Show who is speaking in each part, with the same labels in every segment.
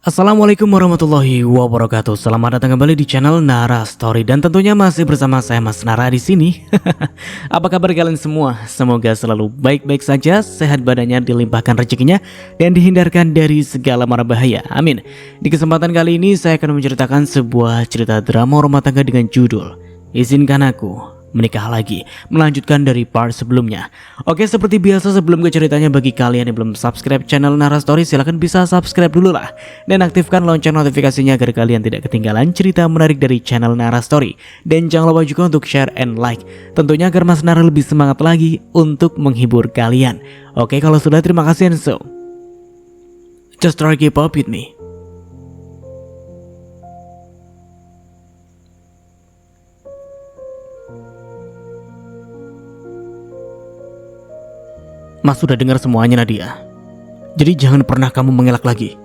Speaker 1: Assalamualaikum warahmatullahi wabarakatuh. Selamat datang kembali di channel Nara Story dan tentunya masih bersama saya Mas Nara di sini. Apa kabar kalian semua? Semoga selalu baik-baik saja, sehat badannya, dilimpahkan rezekinya dan dihindarkan dari segala mara bahaya. Amin. Di kesempatan kali ini saya akan menceritakan sebuah cerita drama rumah tangga dengan judul Izinkan Aku Menikah Lagi, melanjutkan dari part sebelumnya. Oke, seperti biasa sebelum ke ceritanya, bagi kalian yang belum subscribe channel Nara Story, silahkan bisa subscribe dulu lah dan aktifkan lonceng notifikasinya agar kalian tidak ketinggalan cerita menarik dari channel Nara Story. Dan jangan lupa juga untuk share and like, tentunya agar Mas Nara lebih semangat lagi untuk menghibur kalian. Oke, kalau sudah, terima kasih, and so just try keep up with me. Mas sudah dengar semuanya, Nadia. Jadi jangan pernah kamu mengelak lagi.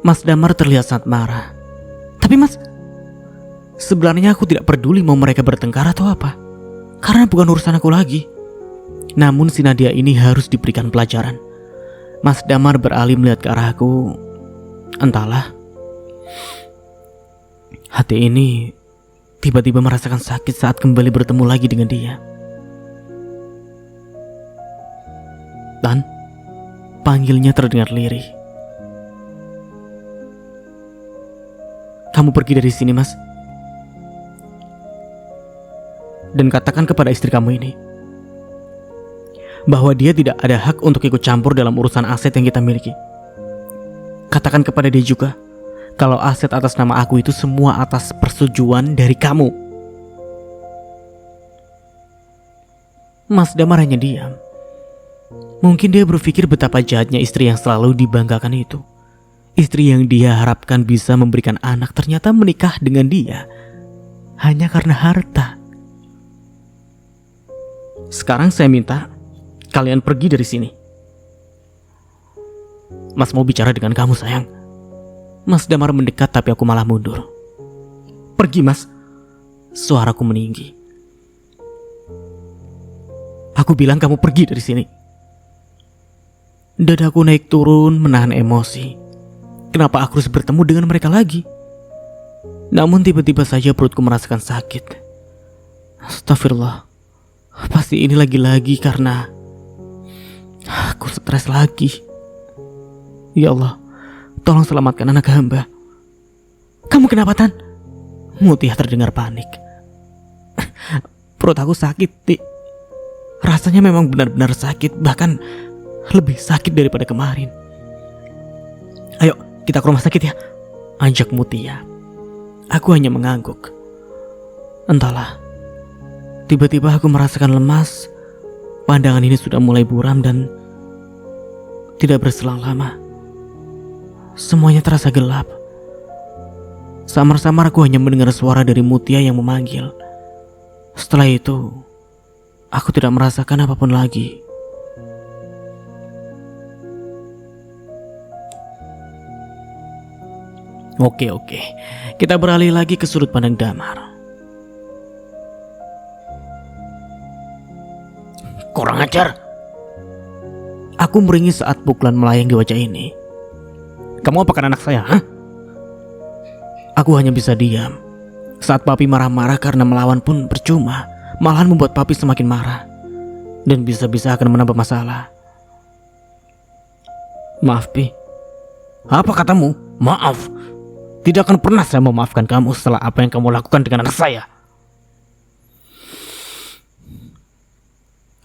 Speaker 1: Mas Damar terlihat sangat marah. Tapi Mas, sebenarnya aku tidak peduli mau mereka bertengkar atau apa, karena bukan urusan aku lagi. Namun si Nadia ini harus diberikan pelajaran. Mas Damar beralih melihat ke arahku. Entahlah, hati ini tiba-tiba merasakan sakit saat kembali bertemu lagi dengan dia. Dan panggilnya terdengar lirih. Kamu pergi dari sini, Mas. Dan katakan kepada istri kamu ini bahwa dia tidak ada hak untuk ikut campur dalam urusan aset yang kita miliki. Katakan kepada dia juga kalau aset atas nama aku itu semua atas persetujuan dari kamu. Mas Damar hanya diam. Mungkin dia berpikir betapa jahatnya istri yang selalu dibanggakan itu. Istri yang dia harapkan bisa memberikan anak ternyata menikah dengan dia hanya karena harta. Sekarang saya minta kalian pergi dari sini. Mas mau bicara dengan kamu, sayang. Mas Damar mendekat tapi aku malah mundur. Pergi, Mas. Suaraku meninggi. Aku bilang kamu pergi dari sini. Dadaku naik turun menahan emosi. Kenapa aku harus bertemu dengan mereka lagi? Namun tiba-tiba saja perutku merasakan sakit. Astagfirullah. Pasti ini lagi-lagi karena aku stres lagi. Ya Allah, tolong selamatkan anak hamba. Kamu kenapa, Tan? Mutia terdengar panik. Perut aku sakit, Ti. Rasanya memang benar-benar sakit, bahkan lebih sakit daripada kemarin. Ayo kita ke rumah sakit ya, ajak Mutia. Aku hanya mengangguk. Entahlah, tiba-tiba aku merasakan lemas. Pandangan ini sudah mulai buram dan tidak berselang lama semuanya terasa gelap. Samar-samar aku hanya mendengar suara dari Mutia yang memanggil. Setelah itu aku tidak merasakan apapun lagi. Oke, kita beralih lagi ke sudut pandang Damar. Kurang ajar. Aku meringis saat pukulan melayang di wajah ini. Kamu apakan anak saya, hah? Aku hanya bisa diam. Saat papi marah-marah karena melawan pun percuma, malahan membuat papi semakin marah dan bisa-bisa akan menambah masalah. Maaf, Pi. Apa katamu? Maaf. Tidak akan pernah saya memaafkan kamu setelah apa yang kamu lakukan dengan anak saya.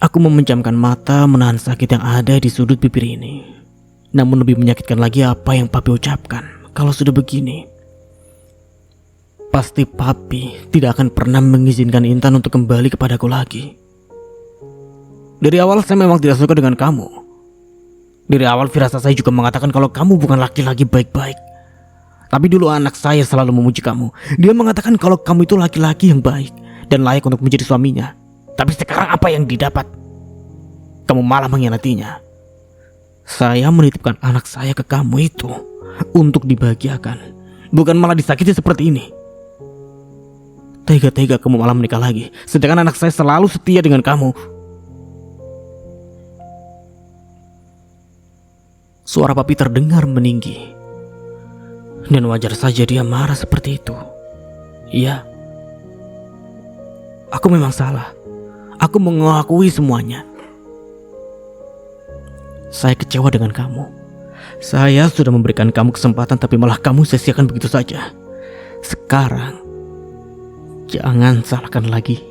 Speaker 1: Aku memejamkan mata menahan sakit yang ada di sudut bibir ini. Namun lebih menyakitkan lagi apa yang papi ucapkan. Kalau sudah begini, pasti papi tidak akan pernah mengizinkan Intan untuk kembali kepadaku lagi. Dari awal saya memang tidak suka dengan kamu. Dari awal firasat saya juga mengatakan kalau kamu bukan laki-laki baik-baik. Tapi dulu anak saya selalu memuji kamu. Dia mengatakan kalau kamu itu laki-laki yang baik dan layak untuk menjadi suaminya. Tapi sekarang apa yang didapat? Kamu malah mengkhianatinya. Saya menitipkan anak saya ke kamu itu untuk dibahagiakan, bukan malah disakiti seperti ini. Tega-tega kamu malah menikah lagi, sedangkan anak saya selalu setia dengan kamu. Suara papi terdengar meninggi. Dan wajar saja dia marah seperti itu. Iya, aku memang salah. Aku mengakui semuanya. Saya kecewa dengan kamu. Saya sudah memberikan kamu kesempatan, tapi malah kamu sia-siakan begitu saja. Sekarang, jangan salahkan lagi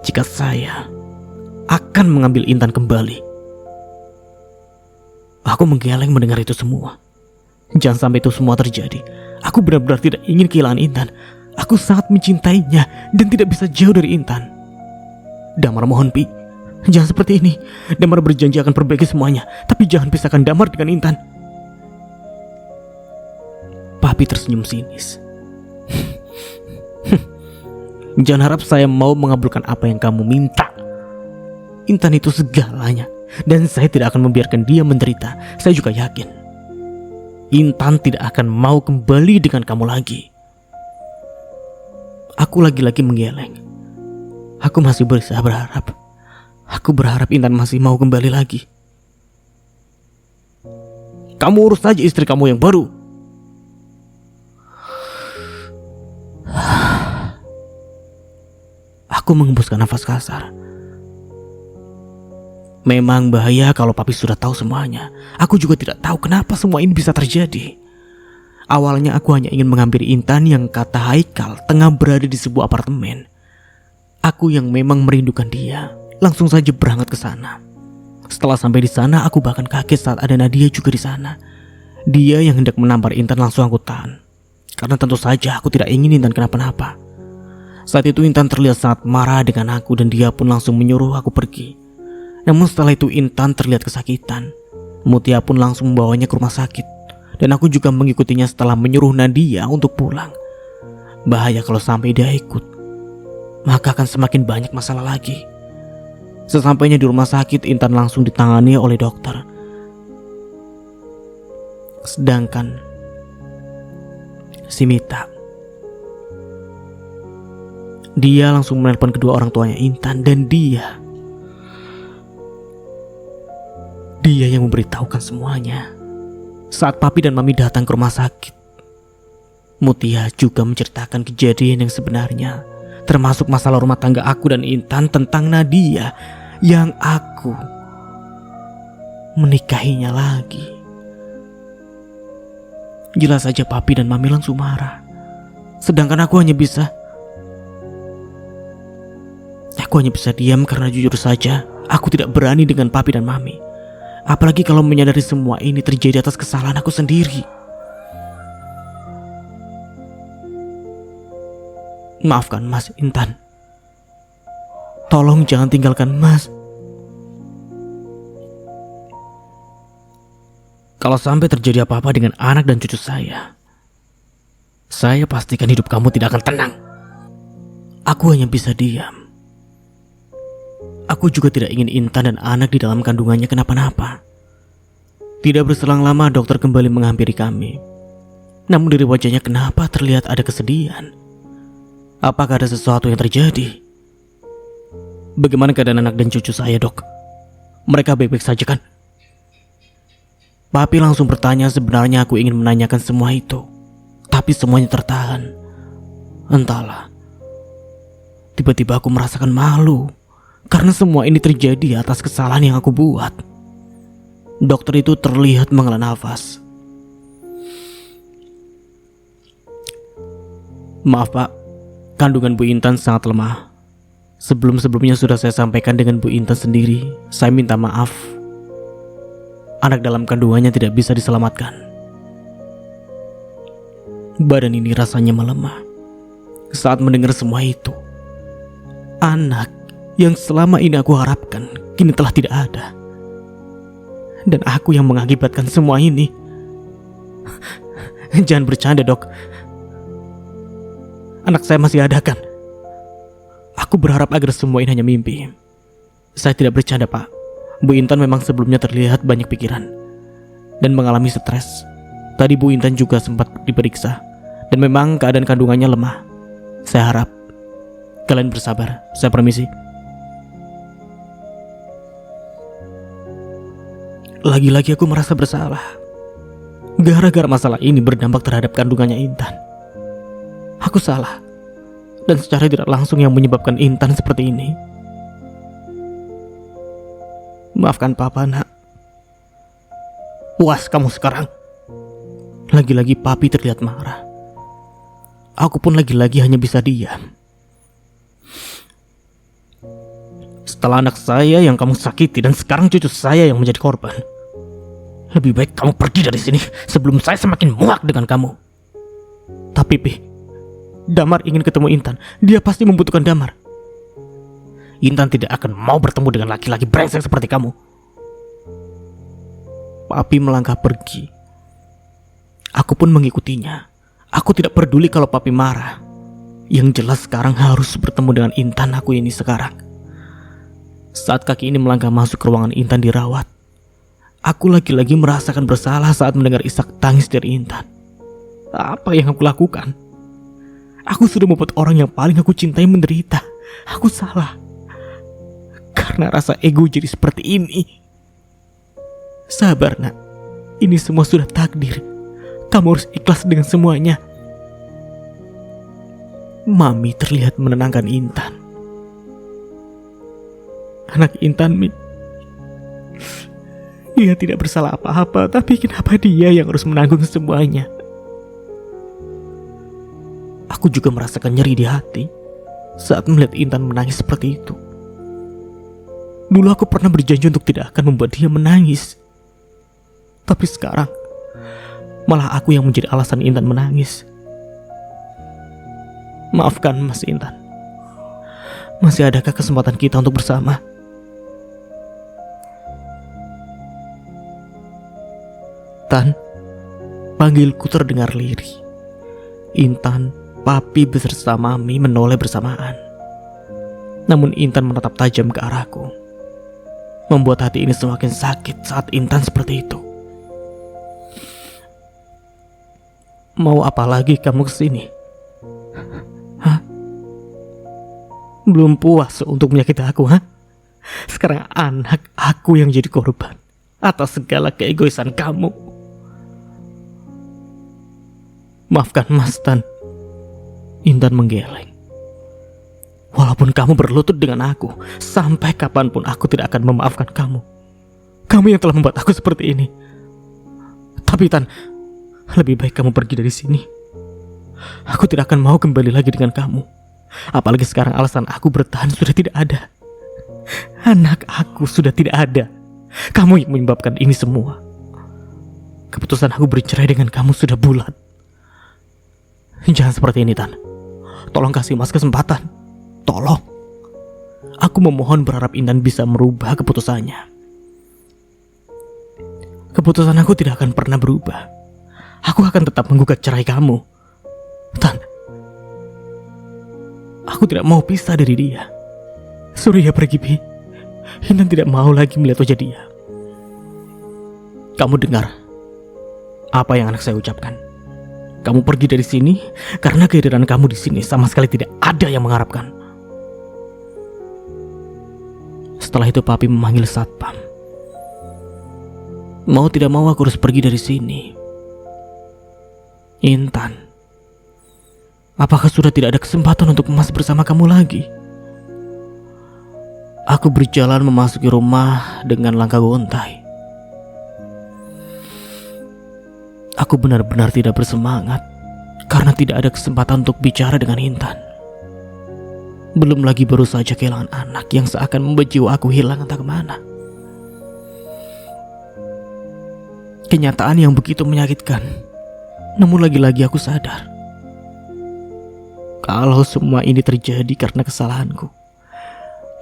Speaker 1: jika saya akan mengambil Intan kembali. Aku menggeleng mendengar itu semua. Jangan sampai itu semua terjadi. Aku benar-benar tidak ingin kehilangan Intan. Aku sangat mencintainya dan tidak bisa jauh dari Intan. Damar, mohon Pi, jangan seperti ini. Damar berjanji akan perbaiki semuanya, tapi jangan pisahkan Damar dengan Intan. Papi tersenyum sinis. Jangan harap saya mau mengabulkan apa yang kamu minta. Intan itu segalanya, dan saya tidak akan membiarkan dia menderita. Saya juga yakin Intan tidak akan mau kembali dengan kamu lagi. Aku lagi-lagi menggeleng. Aku masih berusaha berharap. Aku berharap Intan masih mau kembali lagi. Kamu urus saja istri kamu yang baru. Aku menghembuskan nafas kasar. Memang bahaya kalau papi sudah tahu semuanya. Aku juga tidak tahu kenapa semua ini bisa terjadi. Awalnya aku hanya ingin mengambil Intan yang kata Haikal tengah berada di sebuah apartemen. Aku yang memang merindukan dia, langsung saja berangkat ke sana. Setelah sampai di sana, aku bahkan kaget saat ada Nadia juga di sana. Dia yang hendak menampar Intan langsung aku tahan, karena tentu saja aku tidak ingin Intan kenapa-napa. Saat itu Intan terlihat sangat marah dengan aku dan dia pun langsung menyuruh aku pergi. Namun setelah itu Intan terlihat kesakitan. Mutia pun langsung membawanya ke rumah sakit. Dan aku juga mengikutinya setelah menyuruh Nadia untuk pulang. Bahaya kalau sampai dia ikut, maka akan semakin banyak masalah lagi. Sesampainya di rumah sakit, Intan langsung ditangani oleh dokter. Sedangkan si Mita, dia langsung menelpon kedua orang tuanya Intan dan dia yang memberitahukan semuanya. Saat papi dan mami datang ke rumah sakit, Mutia juga menceritakan kejadian yang sebenarnya, termasuk masalah rumah tangga aku dan Intan tentang Nadia yang aku menikahinya lagi. Jelas saja papi dan mami langsung marah. Sedangkan aku hanya bisa diam karena jujur saja aku tidak berani dengan papi dan mami. Apalagi kalau menyadari semua ini terjadi atas kesalahan aku sendiri. Maafkan Mas Intan. Tolong jangan tinggalkan Mas. Kalau sampai terjadi apa-apa dengan anak dan cucu saya pastikan hidup kamu tidak akan tenang. Aku hanya bisa diam. Aku juga tidak ingin Intan dan anak di dalam kandungannya kenapa-napa. Tidak berselang lama dokter kembali menghampiri kami. Namun dari wajahnya kenapa terlihat ada kesedihan. Apakah ada sesuatu yang terjadi? Bagaimana keadaan anak dan cucu saya, Dok? Mereka baik-baik saja kan? Papi langsung bertanya. Sebenarnya aku ingin menanyakan semua itu, tapi semuanya tertahan. Entahlah, tiba-tiba aku merasakan malu karena semua ini terjadi atas kesalahan yang aku buat. Dokter itu terlihat menghela nafas. Maaf Pak, kandungan Bu Intan sangat lemah. Sebelum-sebelumnya sudah saya sampaikan dengan Bu Intan sendiri. Saya minta maaf. Anak dalam kandungannya tidak bisa diselamatkan. Badan ini rasanya melemah saat mendengar semua itu. Anak yang selama ini aku harapkan kini telah tidak ada. Dan aku yang mengakibatkan semua ini. Jangan bercanda, Dok. Anak saya masih ada kan? Aku berharap agar semua ini hanya mimpi. Saya tidak bercanda, Pak. Bu Intan memang sebelumnya terlihat banyak pikiran dan mengalami stres. Tadi Bu Intan juga sempat diperiksa dan memang keadaan kandungannya lemah. Saya harap kalian bersabar. Saya permisi. Lagi-lagi aku merasa bersalah. Gara-gara masalah ini berdampak terhadap kandungannya Intan. Aku salah. Dan secara tidak langsung yang menyebabkan Intan seperti ini. Maafkan Papa, nak. Puas kamu sekarang. Lagi-lagi Papi terlihat marah. Aku pun lagi-lagi hanya bisa diam. Setelah anak saya yang kamu sakiti dan sekarang cucu saya yang menjadi korban, lebih baik kamu pergi dari sini sebelum saya semakin muak dengan kamu. Tapi Pi, Damar ingin ketemu Intan. Dia pasti membutuhkan Damar. Intan tidak akan mau bertemu dengan laki-laki brengsek seperti kamu. Papi melangkah pergi. Aku pun mengikutinya. Aku tidak peduli kalau Papi marah. Yang jelas sekarang harus bertemu dengan Intan aku ini sekarang. Saat kaki ini melangkah masuk ke ruangan Intan dirawat, aku lagi-lagi merasakan bersalah saat mendengar isak tangis dari Intan. Apa yang aku lakukan? Aku sudah membuat orang yang paling aku cintai menderita. Aku salah. Karena rasa ego jadi seperti ini. Sabar, nak. Ini semua sudah takdir. Kamu harus ikhlas dengan semuanya. Mami terlihat menenangkan Intan. Anak Intan, Min. Dia tidak bersalah apa-apa, tapi kenapa dia yang harus menanggung semuanya? Aku juga merasakan nyeri di hati saat melihat Intan menangis seperti itu. Dulu aku pernah berjanji untuk tidak akan membuat dia menangis. Tapi sekarang, malah aku yang menjadi alasan Intan menangis. Maafkan Mas Intan. Masih adakah kesempatan kita untuk bersama? Tan, panggilku terdengar lirih. Intan, Papi beserta Mami menoleh bersamaan. Namun Intan menatap tajam ke arahku, membuat hati ini semakin sakit saat Intan seperti itu. Mau apa lagi kamu kesini? Hah? Belum puas untuk menyakiti aku, ha? Sekarang anak aku yang jadi korban atas segala keegoisan kamu. Maafkan Mas Tan. Intan menggeleng. Walaupun kamu berlutut dengan aku, sampai kapanpun aku tidak akan memaafkan kamu. Kamu yang telah membuat aku seperti ini. Tapi Tan, lebih baik kamu pergi dari sini. Aku tidak akan mau kembali lagi dengan kamu. Apalagi sekarang alasan aku bertahan sudah tidak ada. Anak aku sudah tidak ada. Kamu yang menyebabkan ini semua. Keputusan aku bercerai dengan kamu sudah bulat. Jangan seperti ini, Tan. Tolong kasih Mas kesempatan. Tolong. Aku memohon berharap Intan bisa merubah keputusannya. Keputusan aku tidak akan pernah berubah. Aku akan tetap menggugat cerai kamu. Tan, aku tidak mau pisah dari dia. Suruh dia pergi, Pi. Intan tidak mau lagi melihat wajah dia. Kamu dengar apa yang anak saya ucapkan? Kamu pergi dari sini karena kehadiran kamu di sini sama sekali tidak ada yang mengharapkan. Setelah itu Papi memanggil satpam. Mau tidak mau aku harus pergi dari sini. Intan, apakah sudah tidak ada kesempatan untuk Mas bersama kamu lagi? Aku berjalan memasuki rumah dengan langkah gontai. Aku benar-benar tidak bersemangat karena tidak ada kesempatan untuk bicara dengan Intan. Belum lagi baru saja kehilangan anak yang seakan membuat jiwa aku hilang entah kemana. Kenyataan yang begitu menyakitkan. Namun lagi-lagi aku sadar kalau semua ini terjadi karena kesalahanku.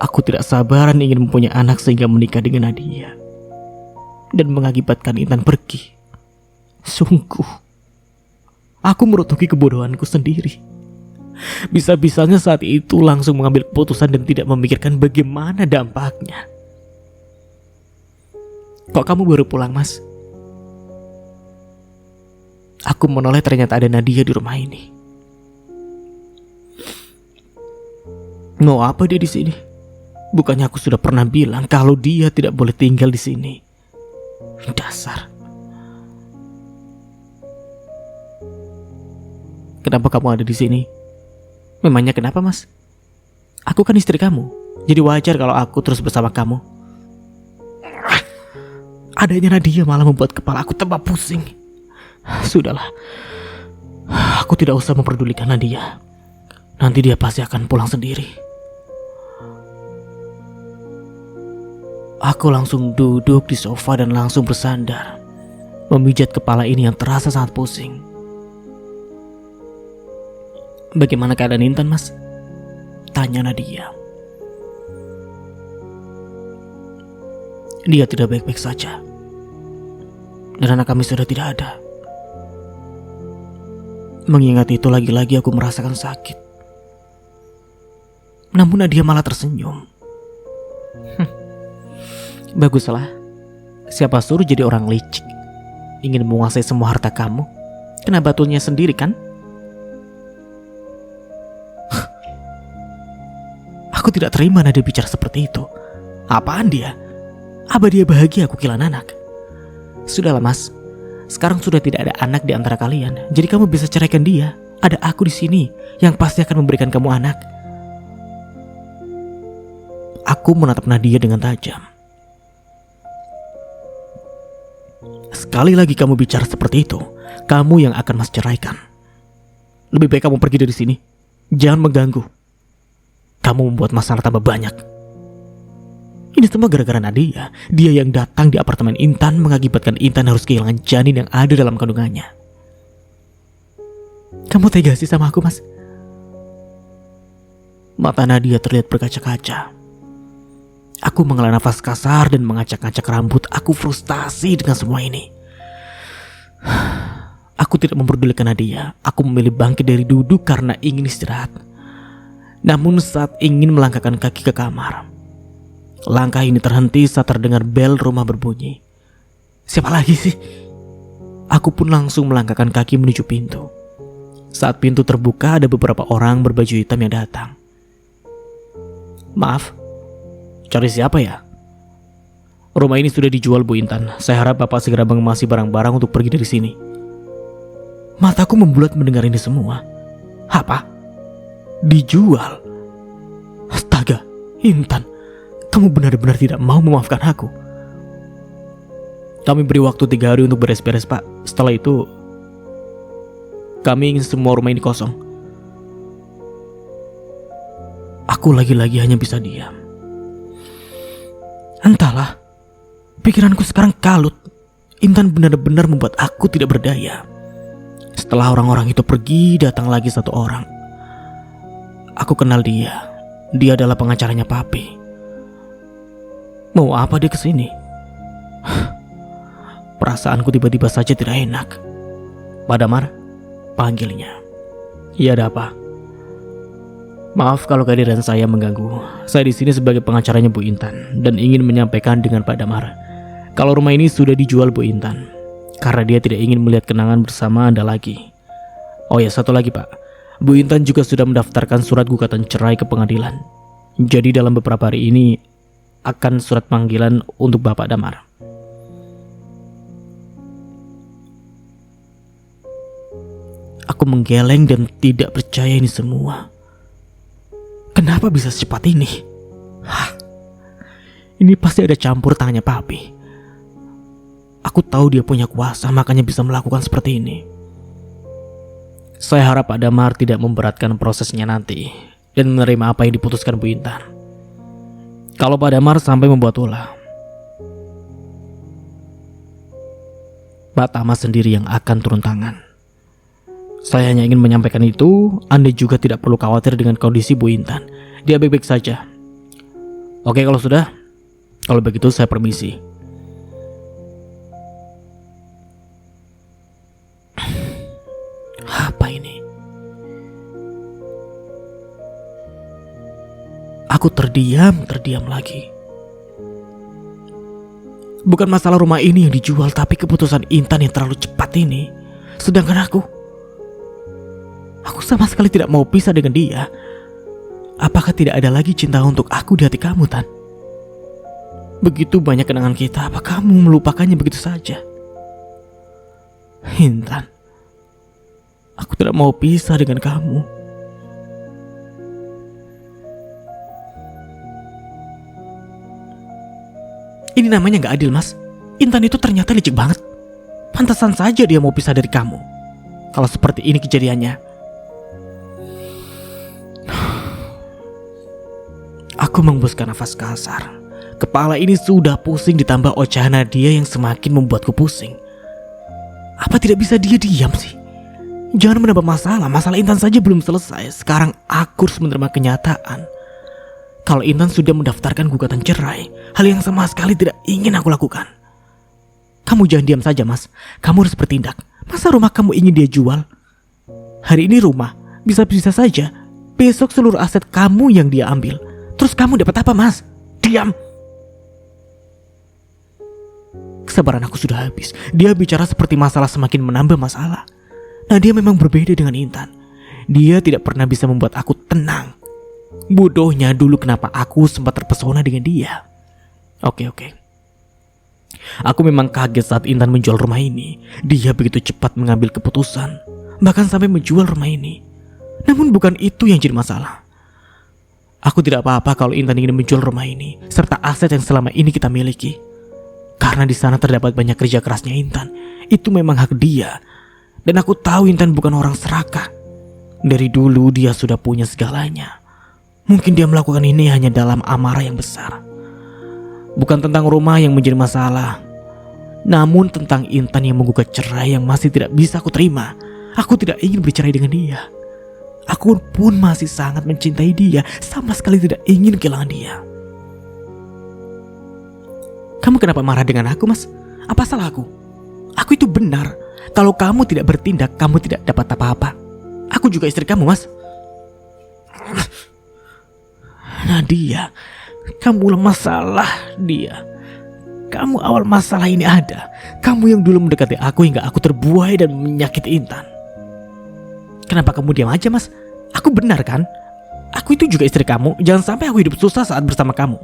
Speaker 1: Aku tidak sabaran ingin mempunyai anak sehingga menikah dengan Nadia dan mengakibatkan Intan pergi. Sungguh, aku merutuki kebodohanku sendiri. Bisa-bisanya saat itu langsung mengambil keputusan dan tidak memikirkan bagaimana dampaknya. Kok kamu baru pulang, Mas? Aku menoleh, ternyata ada Nadia di rumah ini. Mau apa dia di sini? Bukannya aku sudah pernah bilang kalau dia tidak boleh tinggal di sini? Dasar. Kenapa kamu ada di sini? Memangnya kenapa, Mas? Aku kan istri kamu. Jadi wajar kalau aku terus bersama kamu. Adanya Nadia malah membuat kepala aku tambah pusing. Sudahlah. Aku tidak usah memperdulikan Nadia. Nanti dia pasti akan pulang sendiri. Aku langsung duduk di sofa dan langsung bersandar, memijat kepala ini yang terasa sangat pusing. Bagaimana keadaan Intan, Mas? Tanya Nadia. Dia tidak baik-baik saja. Dan anak kami sudah tidak ada. Mengingat itu lagi-lagi aku merasakan sakit. Namun Nadia malah tersenyum. Baguslah. Siapa suruh jadi orang licik? Ingin menguasai semua harta kamu? Kena batunya sendiri kan? Aku tidak terima Nadia bicara seperti itu. Apaan dia? Apa dia bahagia aku kehilangan anak? Sudahlah, Mas. Sekarang sudah tidak ada anak di antara kalian. Jadi kamu bisa ceraikan dia. Ada aku di sini yang pasti akan memberikan kamu anak. Aku menatap Nadia dengan tajam. Sekali lagi kamu bicara seperti itu, kamu yang akan Mas ceraikan. Lebih baik kamu pergi dari sini. Jangan mengganggu. Kamu membuat masalah tambah banyak. Ini semua gara-gara Nadia. Dia yang datang di apartemen Intan mengakibatkan Intan harus kehilangan janin yang ada dalam kandungannya. Kamu tega sih sama aku, Mas? Mata Nadia terlihat berkaca-kaca. Aku menghela nafas kasar dan mengacak-acak rambut. Aku frustasi dengan semua ini. Aku tidak memperdulikan Nadia. Aku memilih bangkit dari duduk karena ingin istirahat. Namun saat ingin melangkahkan kaki ke kamar, langkah ini terhenti saat terdengar bel rumah berbunyi. Siapa lagi sih? Aku pun langsung melangkahkan kaki menuju pintu. Saat pintu terbuka, ada beberapa orang berbaju hitam yang datang. Maaf, cari siapa ya? Rumah ini sudah dijual, Bu Intan. Saya harap Bapak segera mengemasi barang-barang untuk pergi dari sini. Mataku membulat mendengar ini semua. Apa? Dijual? Astaga, Intan, kamu benar-benar tidak mau memaafkan aku. Kami beri waktu 3 hari untuk beres-beres, Pak. Setelah itu, kami ingin semua rumah ini kosong. Aku lagi-lagi hanya bisa diam. Entahlah, pikiranku sekarang kalut. Intan benar-benar membuat aku tidak berdaya. Setelah orang-orang itu pergi, datang lagi satu orang. Aku kenal dia. Dia adalah pengacaranya Papi. Mau apa dia kesini? Perasaanku tiba-tiba saja tidak enak. Pak Damar, panggilnya. Iya, ada apa? Maaf kalau kehadiran saya mengganggu. Saya di sini sebagai pengacaranya Bu Intan dan ingin menyampaikan dengan Pak Damar kalau rumah ini sudah dijual Bu Intan karena dia tidak ingin melihat kenangan bersama Anda lagi. Oh ya, satu lagi Pak. Bu Intan juga sudah mendaftarkan surat gugatan cerai ke pengadilan. Jadi dalam beberapa hari ini akan surat panggilan untuk Bapak Damar. Aku menggeleng dan tidak percaya ini semua. Kenapa bisa secepat ini? Ini pasti ada campur tangannya Papi. Aku tahu dia punya kuasa, makanya bisa melakukan seperti ini. Saya harap Pak Damar tidak memberatkan prosesnya nanti dan menerima apa yang diputuskan Bu Intan. Kalau Pak Damar sampai membuat ulah, Pak Tama sendiri yang akan turun tangan. Saya hanya ingin menyampaikan itu. Anda juga tidak perlu khawatir dengan kondisi Bu Intan. Dia baik-baik saja. Oke, kalau sudah, kalau begitu saya permisi. Apa ini? Aku terdiam lagi. Bukan masalah rumah ini yang dijual, tapi keputusan Intan yang terlalu cepat ini. Sedangkan aku sama sekali tidak mau pisah dengan dia. Apakah tidak ada lagi cinta untuk aku di hati kamu, Tan? Begitu banyak kenangan kita, apa kamu melupakannya begitu saja? Intan, aku tidak mau pisah dengan kamu. Ini namanya gak adil, Mas. Intan itu ternyata licik banget. Pantasan saja dia mau pisah dari kamu. Kalau seperti ini kejadiannya. Aku menghembuskan nafas kasar. Kepala ini sudah pusing ditambah ocehan Nadia yang semakin membuatku pusing. Apa tidak bisa dia diam sih? Jangan menambah masalah. Masalah Intan saja belum selesai. Sekarang aku harus menerima kenyataan kalau Intan sudah mendaftarkan gugatan cerai. Hal yang sama sekali tidak ingin aku lakukan. Kamu jangan diam saja, Mas. Kamu harus bertindak. Masa rumah kamu ingin dia jual? Hari ini rumah, bisa-bisa saja besok seluruh aset kamu yang dia ambil. Terus kamu dapat apa, Mas? Diam. Kesabaran aku sudah habis. Dia bicara seperti masalah semakin menambah masalah. Nah, dia memang berbeda dengan Intan. Dia tidak pernah bisa membuat aku tenang. Bodohnya dulu kenapa aku sempat terpesona dengan dia. Oke. Aku memang kaget saat Intan menjual rumah ini. Dia begitu cepat mengambil keputusan, bahkan sampai menjual rumah ini. Namun bukan itu yang jadi masalah. Aku tidak apa-apa kalau Intan ingin menjual rumah ini serta aset yang selama ini kita miliki. Karena di sana terdapat banyak kerja kerasnya Intan. Itu memang hak dia. Dan aku tahu Intan bukan orang serakah. Dari dulu dia sudah punya segalanya. Mungkin dia melakukan ini hanya dalam amarah yang besar. Bukan tentang rumah yang menjadi masalah, namun tentang Intan yang menggugat cerai yang masih tidak bisa aku terima. Aku tidak ingin bercerai dengan dia. Aku pun masih sangat mencintai dia. Sama sekali tidak ingin kehilangan dia. Kamu kenapa marah dengan aku, Mas? Apa salah aku? Aku itu benar. Kalau kamu tidak bertindak, kamu tidak dapat apa-apa. Aku juga istri kamu, Mas. Nadia, kamu masalah dia. Kamu awal masalah ini ada. Kamu yang dulu mendekati aku hingga aku terbuai dan menyakiti Intan. Kenapa kamu diam aja, Mas? Aku benar kan? Aku itu juga istri kamu. Jangan sampai aku hidup susah saat bersama kamu.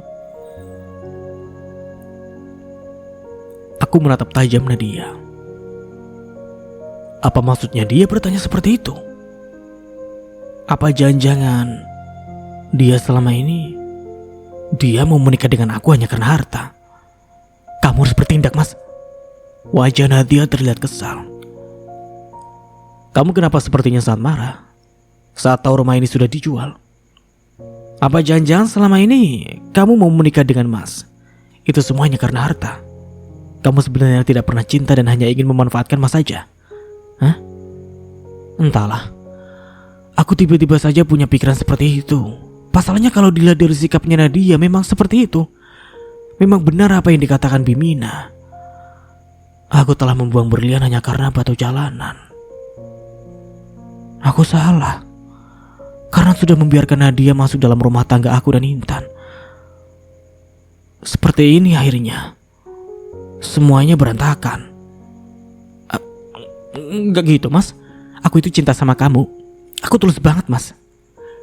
Speaker 1: Aku menatap tajam Nadia. Apa maksudnya dia bertanya seperti itu? Apa jangan-jangan dia selama ini dia mau menikah dengan aku hanya karena harta? Kamu harus bertindak, Mas. Wajah Nadia terlihat kesal. Kamu kenapa sepertinya sangat marah saat tahu rumah ini sudah dijual? Apa jangan-jangan selama ini kamu mau menikah dengan Mas? Itu semuanya karena harta. Kamu sebenarnya tidak pernah cinta dan hanya ingin memanfaatkan Mas saja. Hah? Entahlah. Aku tiba-tiba saja punya pikiran seperti itu. Pasalnya kalau dilihat dari sikapnya Nadia memang seperti itu. Memang benar apa yang dikatakan Bimina. Aku telah membuang berlian hanya karena batu jalanan. Aku salah. Karena sudah membiarkan Nadia masuk dalam rumah tangga aku dan Intan. Seperti ini akhirnya. Semuanya berantakan. Enggak gitu, Mas. Aku itu cinta sama kamu. Aku tulus banget, Mas.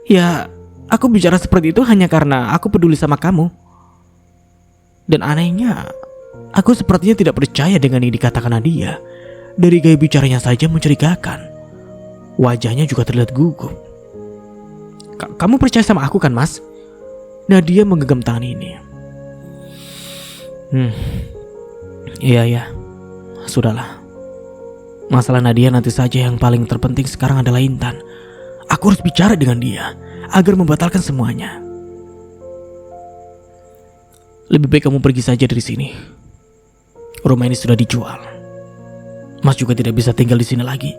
Speaker 1: Ya, aku bicara seperti itu hanya karena aku peduli sama kamu. Dan anehnya, aku sepertinya tidak percaya dengan yang dikatakan Nadia. Dari gaya bicaranya saja mencurigakan. Wajahnya juga terlihat gugup. Kamu percaya sama aku kan, Mas? Nadia menggenggam tangan ini. Iya. Sudahlah. Masalah Nadia nanti saja, yang paling terpenting sekarang adalah Intan. Aku harus bicara dengan dia agar membatalkan semuanya. Lebih baik kamu pergi saja dari sini. Rumah ini sudah dijual. Mas juga tidak bisa tinggal di sini lagi.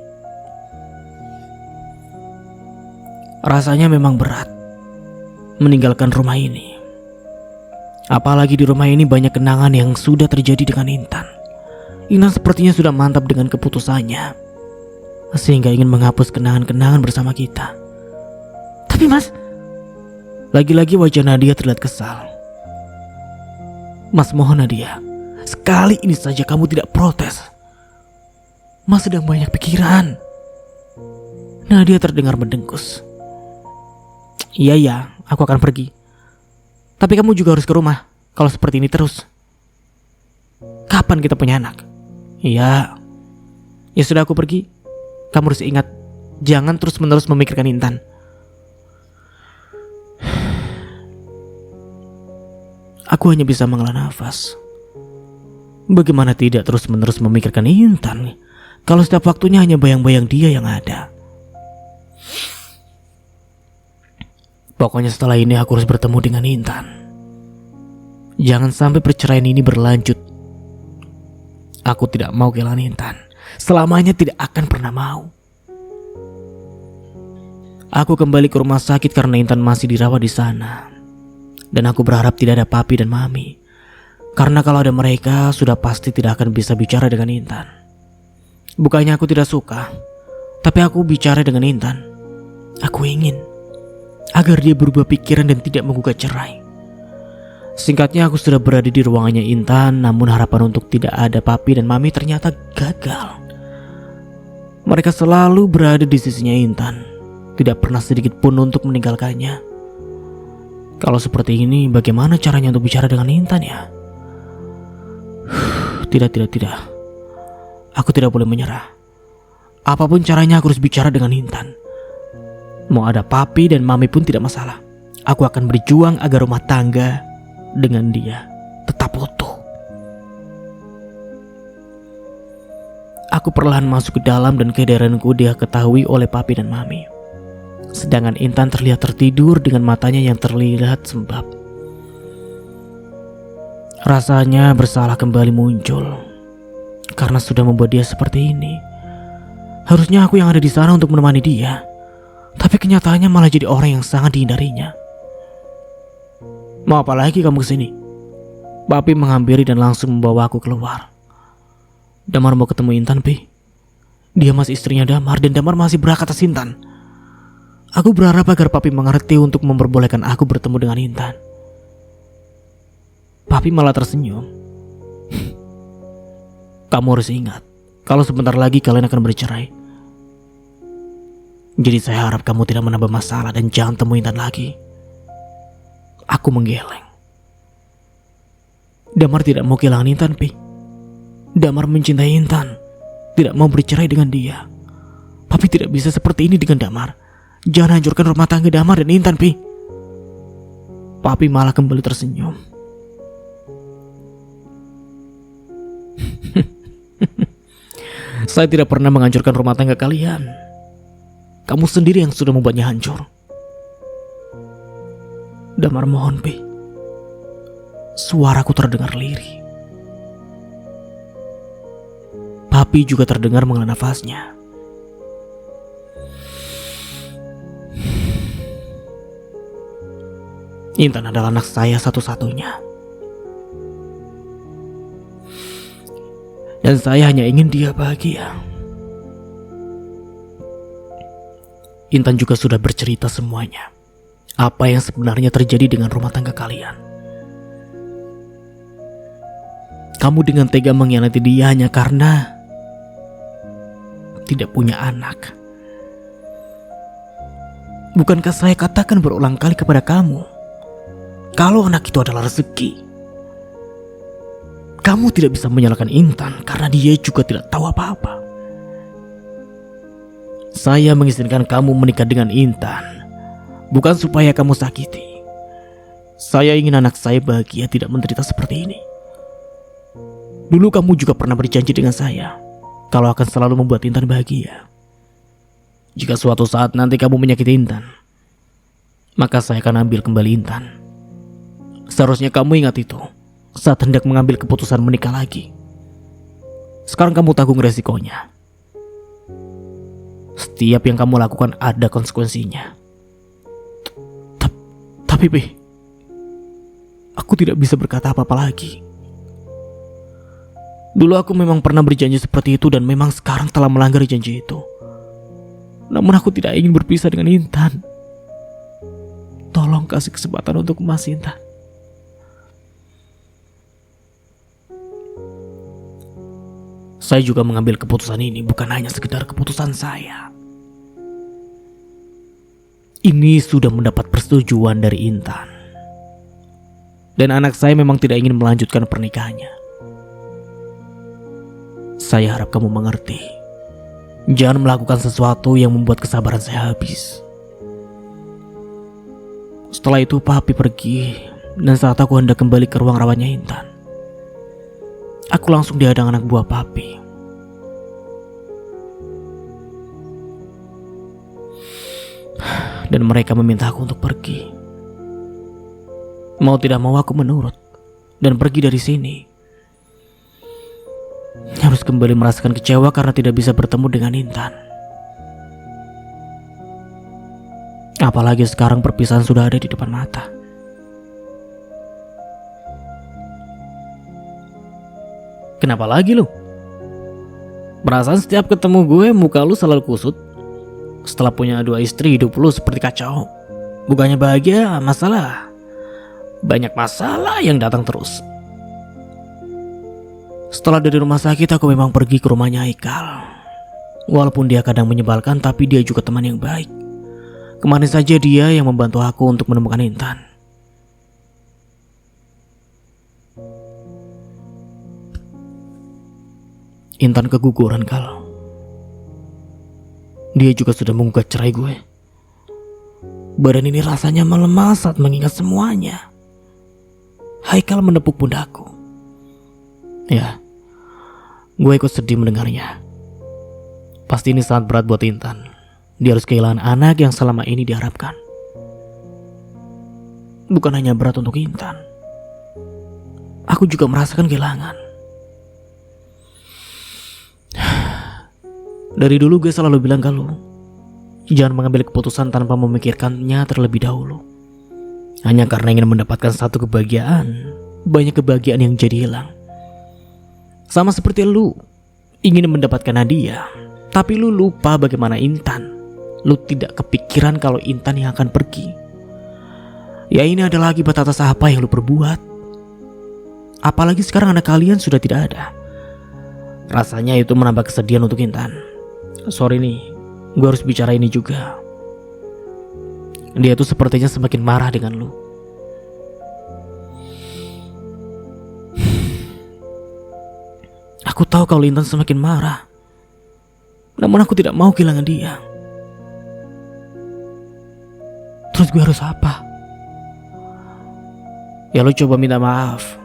Speaker 1: Rasanya memang berat meninggalkan rumah ini. Apalagi di rumah ini banyak kenangan yang sudah terjadi dengan Intan. Intan sepertinya sudah mantap dengan keputusannya, sehingga ingin menghapus kenangan-kenangan bersama kita. Tapi Mas, lagi-lagi wajah Nadia terlihat kesal. Mas mohon Nadia, sekali ini saja kamu tidak protes. Mas sedang banyak pikiran. Nadia terdengar mendengkus. Iya, aku akan pergi. Tapi kamu juga harus ke rumah. Kalau seperti ini terus, kapan kita punya anak? Ya sudah, aku pergi. Kamu harus ingat, jangan terus-menerus memikirkan Intan. Aku hanya bisa menghela nafas. Bagaimana tidak terus-menerus memikirkan Intan kalau setiap waktunya hanya bayang-bayang dia yang ada. Pokoknya setelah ini aku harus bertemu dengan Intan. Jangan sampai perceraian ini berlanjut. Aku tidak mau kehilangan Intan. Selamanya tidak akan pernah mau. Aku kembali ke rumah sakit karena Intan masih dirawat di sana. Dan aku berharap tidak ada papi dan mami. Karena kalau ada mereka, sudah pasti tidak akan bisa bicara dengan Intan. Bukannya aku tidak suka, tapi aku bicara dengan Intan. Aku ingin agar dia berubah pikiran dan tidak menggugat cerai. Singkatnya, aku sudah berada di ruangannya Intan, namun harapan untuk tidak ada papi dan mami ternyata gagal. Mereka selalu berada di sisinya Intan, tidak pernah sedikit pun untuk meninggalkannya. Kalau seperti ini, bagaimana caranya untuk bicara dengan Intan ya? Tidak. Aku tidak boleh menyerah. Apapun caranya aku harus bicara dengan Intan. Mau ada papi dan mami pun tidak masalah. Aku akan berjuang agar rumah tangga dengan dia tetap utuh. Aku perlahan masuk ke dalam dan kehadiranku dia ketahui oleh papi dan mami. Sedangkan Intan terlihat tertidur dengan matanya yang terlihat sembab. Rasanya bersalah kembali muncul karena sudah membuat dia seperti ini. Harusnya aku yang ada di sana untuk menemani dia, tapi kenyataannya malah jadi orang yang sangat dihindarinya. Mau apa lagi kamu kesini? Papi menghampiri dan langsung membawa aku keluar. Damar mau ketemu Intan, Pi. Dia masih istrinya Damar dan Damar masih berhak atas Intan. Aku berharap agar papi mengerti untuk memperbolehkan aku bertemu dengan Intan. Papi malah tersenyum. Kamu harus ingat, kalau sebentar lagi kalian akan bercerai. Jadi saya harap kamu tidak menambah masalah dan jangan temui Intan lagi. Aku menggeleng. Damar tidak mau kehilangan Intan, Pi. Damar mencintai Intan, tidak mau bercerai dengan dia. Papi tidak bisa seperti ini dengan Damar. Jangan hancurkan rumah tangga Damar dan Intan, Pi. Papi malah kembali tersenyum. Saya tidak pernah menghancurkan rumah tangga kalian. Kamu sendiri yang sudah membuatnya hancur. Damar mohon, Pi. Suaraku terdengar lirih. Papi juga terdengar menghela nafasnya. Intan adalah anak saya satu-satunya. Dan saya hanya ingin dia bahagia. Intan juga sudah bercerita semuanya. Apa yang sebenarnya terjadi dengan rumah tangga kalian. Kamu dengan tega mengkhianati dia hanya karena tidak punya anak. Bukankah saya katakan berulang kali kepada kamu, kalau anak itu adalah rezeki? Kamu tidak bisa menyalahkan Intan karena dia juga tidak tahu apa-apa. Saya mengizinkan kamu menikah dengan Intan bukan supaya kamu sakiti. Saya ingin anak saya bahagia, tidak menderita seperti ini. Dulu kamu juga pernah berjanji dengan saya kalau akan selalu membuat Intan bahagia. Jika suatu saat nanti kamu menyakiti Intan, maka saya akan ambil kembali Intan. Seharusnya kamu ingat itu saat hendak mengambil keputusan menikah lagi. Sekarang kamu tanggung resikonya. Setiap yang kamu lakukan ada konsekuensinya. Tapi Pi, aku tidak bisa berkata apa-apa lagi. Dulu aku memang pernah berjanji seperti itu dan memang sekarang telah melanggar janji itu. Namun aku tidak ingin berpisah dengan Intan. Tolong kasih kesempatan untuk Mas Intan. Saya juga mengambil keputusan ini bukan hanya sekedar keputusan saya. Ini sudah mendapat persetujuan dari Intan. Dan anak saya memang tidak ingin melanjutkan pernikahannya. Saya harap kamu mengerti. Jangan melakukan sesuatu yang membuat kesabaran saya habis. Setelah itu papi pergi, dan saat aku hendak kembali ke ruang rawatnya Intan, aku langsung dihadang anak buah papi. Dan mereka meminta aku untuk pergi. Mau tidak mau aku menurut dan pergi dari sini. Harus kembali merasakan kecewa karena tidak bisa bertemu dengan Intan. Apalagi sekarang perpisahan sudah ada di depan mata. Kenapa lagi lu? Perasaan setiap ketemu gue muka lu selalu kusut. Setelah punya 2 istri hidup lu seperti kacau. Bukannya bahagia, masalah. Banyak masalah yang datang terus. Setelah dari rumah sakit aku memang pergi ke rumahnya Haikal. Walaupun dia kadang menyebalkan, tapi dia juga teman yang baik. Kemarin saja dia yang membantu aku untuk menemukan Intan. Intan keguguran, Kal. Dia juga sudah menggugat cerai gue. Badan ini rasanya melemah saat mengingat semuanya. Haikal menepuk pundakku. Ya, gue ikut sedih mendengarnya. Pasti ini sangat berat buat Intan. Dia harus kehilangan anak yang selama ini diharapkan. Bukan hanya berat untuk Intan, aku juga merasakan kehilangan. Dari dulu gue selalu bilang ke lu, jangan mengambil keputusan tanpa memikirkannya terlebih dahulu. Hanya karena ingin mendapatkan satu kebahagiaan, banyak kebahagiaan yang jadi hilang. Sama seperti lu ingin mendapatkan hadiah, tapi lu lupa bagaimana Intan. Lu tidak kepikiran kalau Intan yang akan pergi. Ya ini adalah akibat atas apa yang lu perbuat. Apalagi sekarang anak kalian sudah tidak ada. Rasanya itu menambah kesedihan untuk Intan. Sorry nih, gue harus bicara ini juga. Dia tuh sepertinya semakin marah dengan lu. Aku tahu kalau Intan semakin marah, namun aku tidak mau kehilangan dia. Terus gue harus apa? Ya lu coba minta maaf.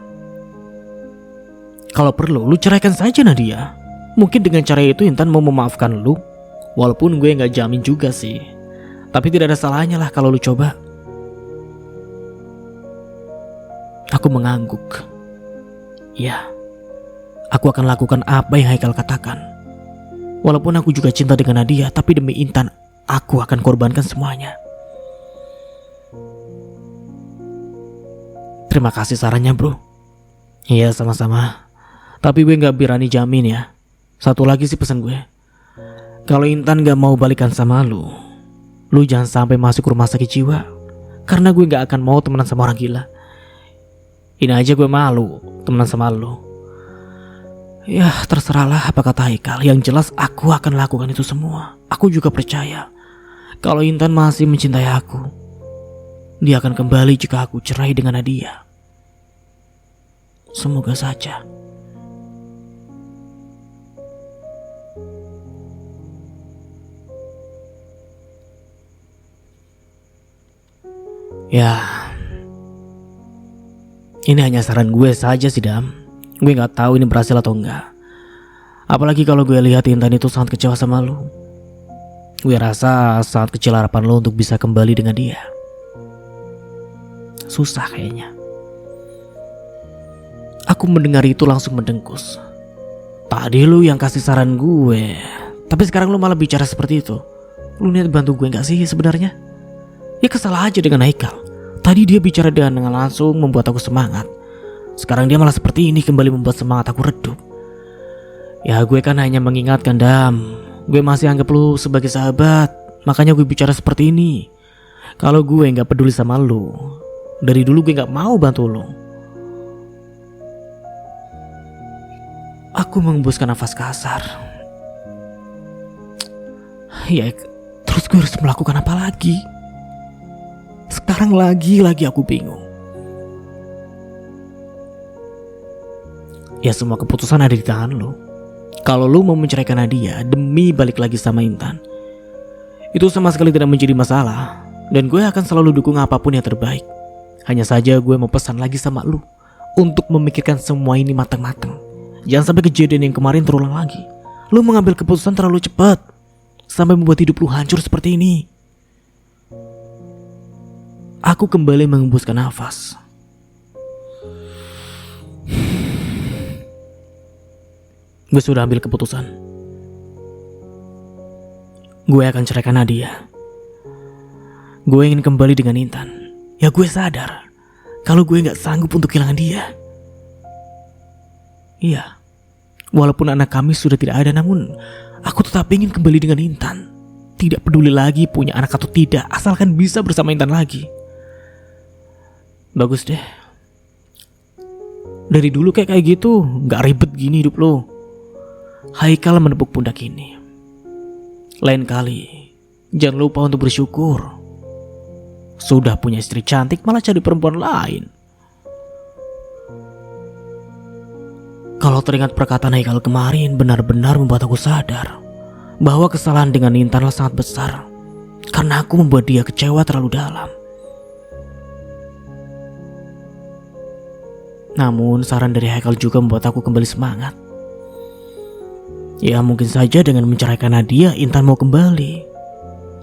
Speaker 1: Kalau perlu lu ceraikan saja Nadia. Mungkin dengan cara itu Intan mau memaafkan lu. Walaupun gue gak jamin juga sih, tapi tidak ada salahnya lah kalau lu coba. Aku mengangguk. Ya, aku akan lakukan apa yang Haikal katakan. Walaupun aku juga cinta dengan Nadia, tapi demi Intan aku akan korbankan semuanya. Terima kasih sarannya bro. Iya sama-sama. Tapi gue gak berani jamin ya. Satu lagi sih pesan gue, kalau Intan gak mau balikan sama lu jangan sampai masuk rumah sakit jiwa. Karena gue gak akan mau temenan sama orang gila. Ini aja gue malu temenan sama lu. Ya terserahlah apa kata Haikal. Yang jelas aku akan lakukan itu semua. Aku juga percaya kalau Intan masih mencintai aku, dia akan kembali jika aku cerai dengan Nadia. Semoga saja. Ya, ini hanya saran gue saja sih Dam. Gue gak tahu ini berhasil atau enggak. Apalagi kalau gue lihat Intan itu sangat kecewa sama lu. Gue rasa sangat kecil harapan lo untuk bisa kembali dengan dia. Susah kayaknya. Aku mendengar itu langsung mendengkus. Tadi lu yang kasih saran gue, tapi sekarang lu malah bicara seperti itu. Lu niat bantu gue gak sih sebenarnya? Ya kesal aja dengan Haikal. Tadi dia bicara dengan langsung membuat aku semangat. Sekarang dia malah seperti ini, kembali membuat semangat aku redup. Ya gue kan hanya mengingatkan Dam. Gue masih anggap lu sebagai sahabat, makanya gue bicara seperti ini. Kalau gue gak peduli sama lu, dari dulu gue gak mau bantu lu. Aku menghembuskan nafas kasar. Ya terus gue harus melakukan apa lagi? Sekarang lagi aku bingung. Ya semua keputusan ada di tangan lo. Kalau lo mau menceraikan Nadia demi balik lagi sama Intan, itu sama sekali tidak menjadi masalah. Dan gue akan selalu dukung apapun yang terbaik. Hanya saja gue mau pesan lagi sama lo untuk memikirkan semua ini matang-matang. Jangan sampai kejadian yang kemarin terulang lagi. Lo mengambil keputusan terlalu cepat sampai membuat hidup lo hancur seperti ini. Aku kembali mengembuskan nafas. Gue sudah ambil keputusan. Gue akan ceraikan Nadia. Gue ingin kembali dengan Intan. Ya gue sadar kalau gue gak sanggup untuk kehilangan dia. Iya, walaupun anak kami sudah tidak ada, namun aku tetap ingin kembali dengan Intan. Tidak peduli lagi punya anak atau tidak, asalkan bisa bersama Intan lagi. Bagus deh. Dari dulu kayak gitu, gak ribet gini hidup lo. Haikal menepuk pundak ini. Lain kali, jangan lupa untuk bersyukur. Sudah punya istri cantik malah cari perempuan lain. Kalau teringat perkataan Haikal kemarin, benar-benar membuat aku sadar bahwa kesalahan dengan Intanlah sangat besar. Karena aku membuat dia kecewa terlalu dalam. Namun saran dari Haikal juga membuat aku kembali semangat. Ya mungkin saja dengan menceraikan Nadia, Intan mau kembali.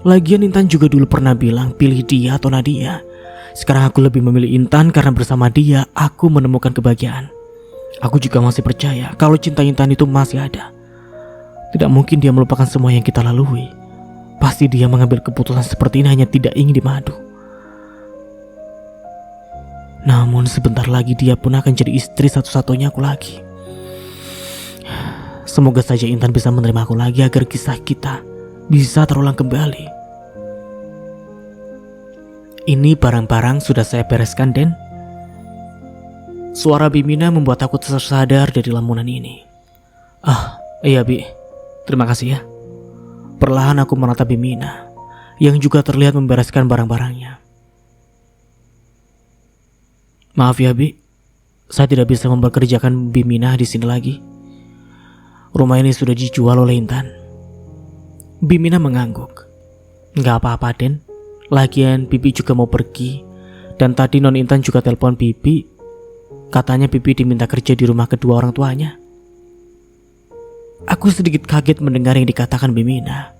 Speaker 1: Lagian Intan juga dulu pernah bilang pilih dia atau Nadia. Sekarang aku lebih memilih Intan karena bersama dia aku menemukan kebahagiaan. Aku juga masih percaya kalau cinta Intan itu masih ada. Tidak mungkin dia melupakan semua yang kita lalui. Pasti dia mengambil keputusan seperti ini hanya tidak ingin dimadu. Namun sebentar lagi dia pun akan jadi istri satu-satunya aku lagi. Semoga saja Intan bisa menerima aku lagi agar kisah kita bisa terulang kembali. Ini barang-barang sudah saya bereskan, Den. Suara Bimina membuat aku tersadar dari lamunan ini. Ah, iya Bi. Terima kasih ya. Perlahan aku menatap Bimina yang juga terlihat membereskan barang-barangnya. Maaf ya Bi, saya tidak bisa mempekerjakan Bimina di sini lagi. Rumah ini sudah dijual oleh Intan. Bimina mengangguk. Gak apa-apa Den, lagian Bibi juga mau pergi. Dan tadi Non Intan juga telepon Bibi. Katanya Bibi diminta kerja di rumah kedua orang tuanya. Aku sedikit kaget mendengar yang dikatakan Bimina.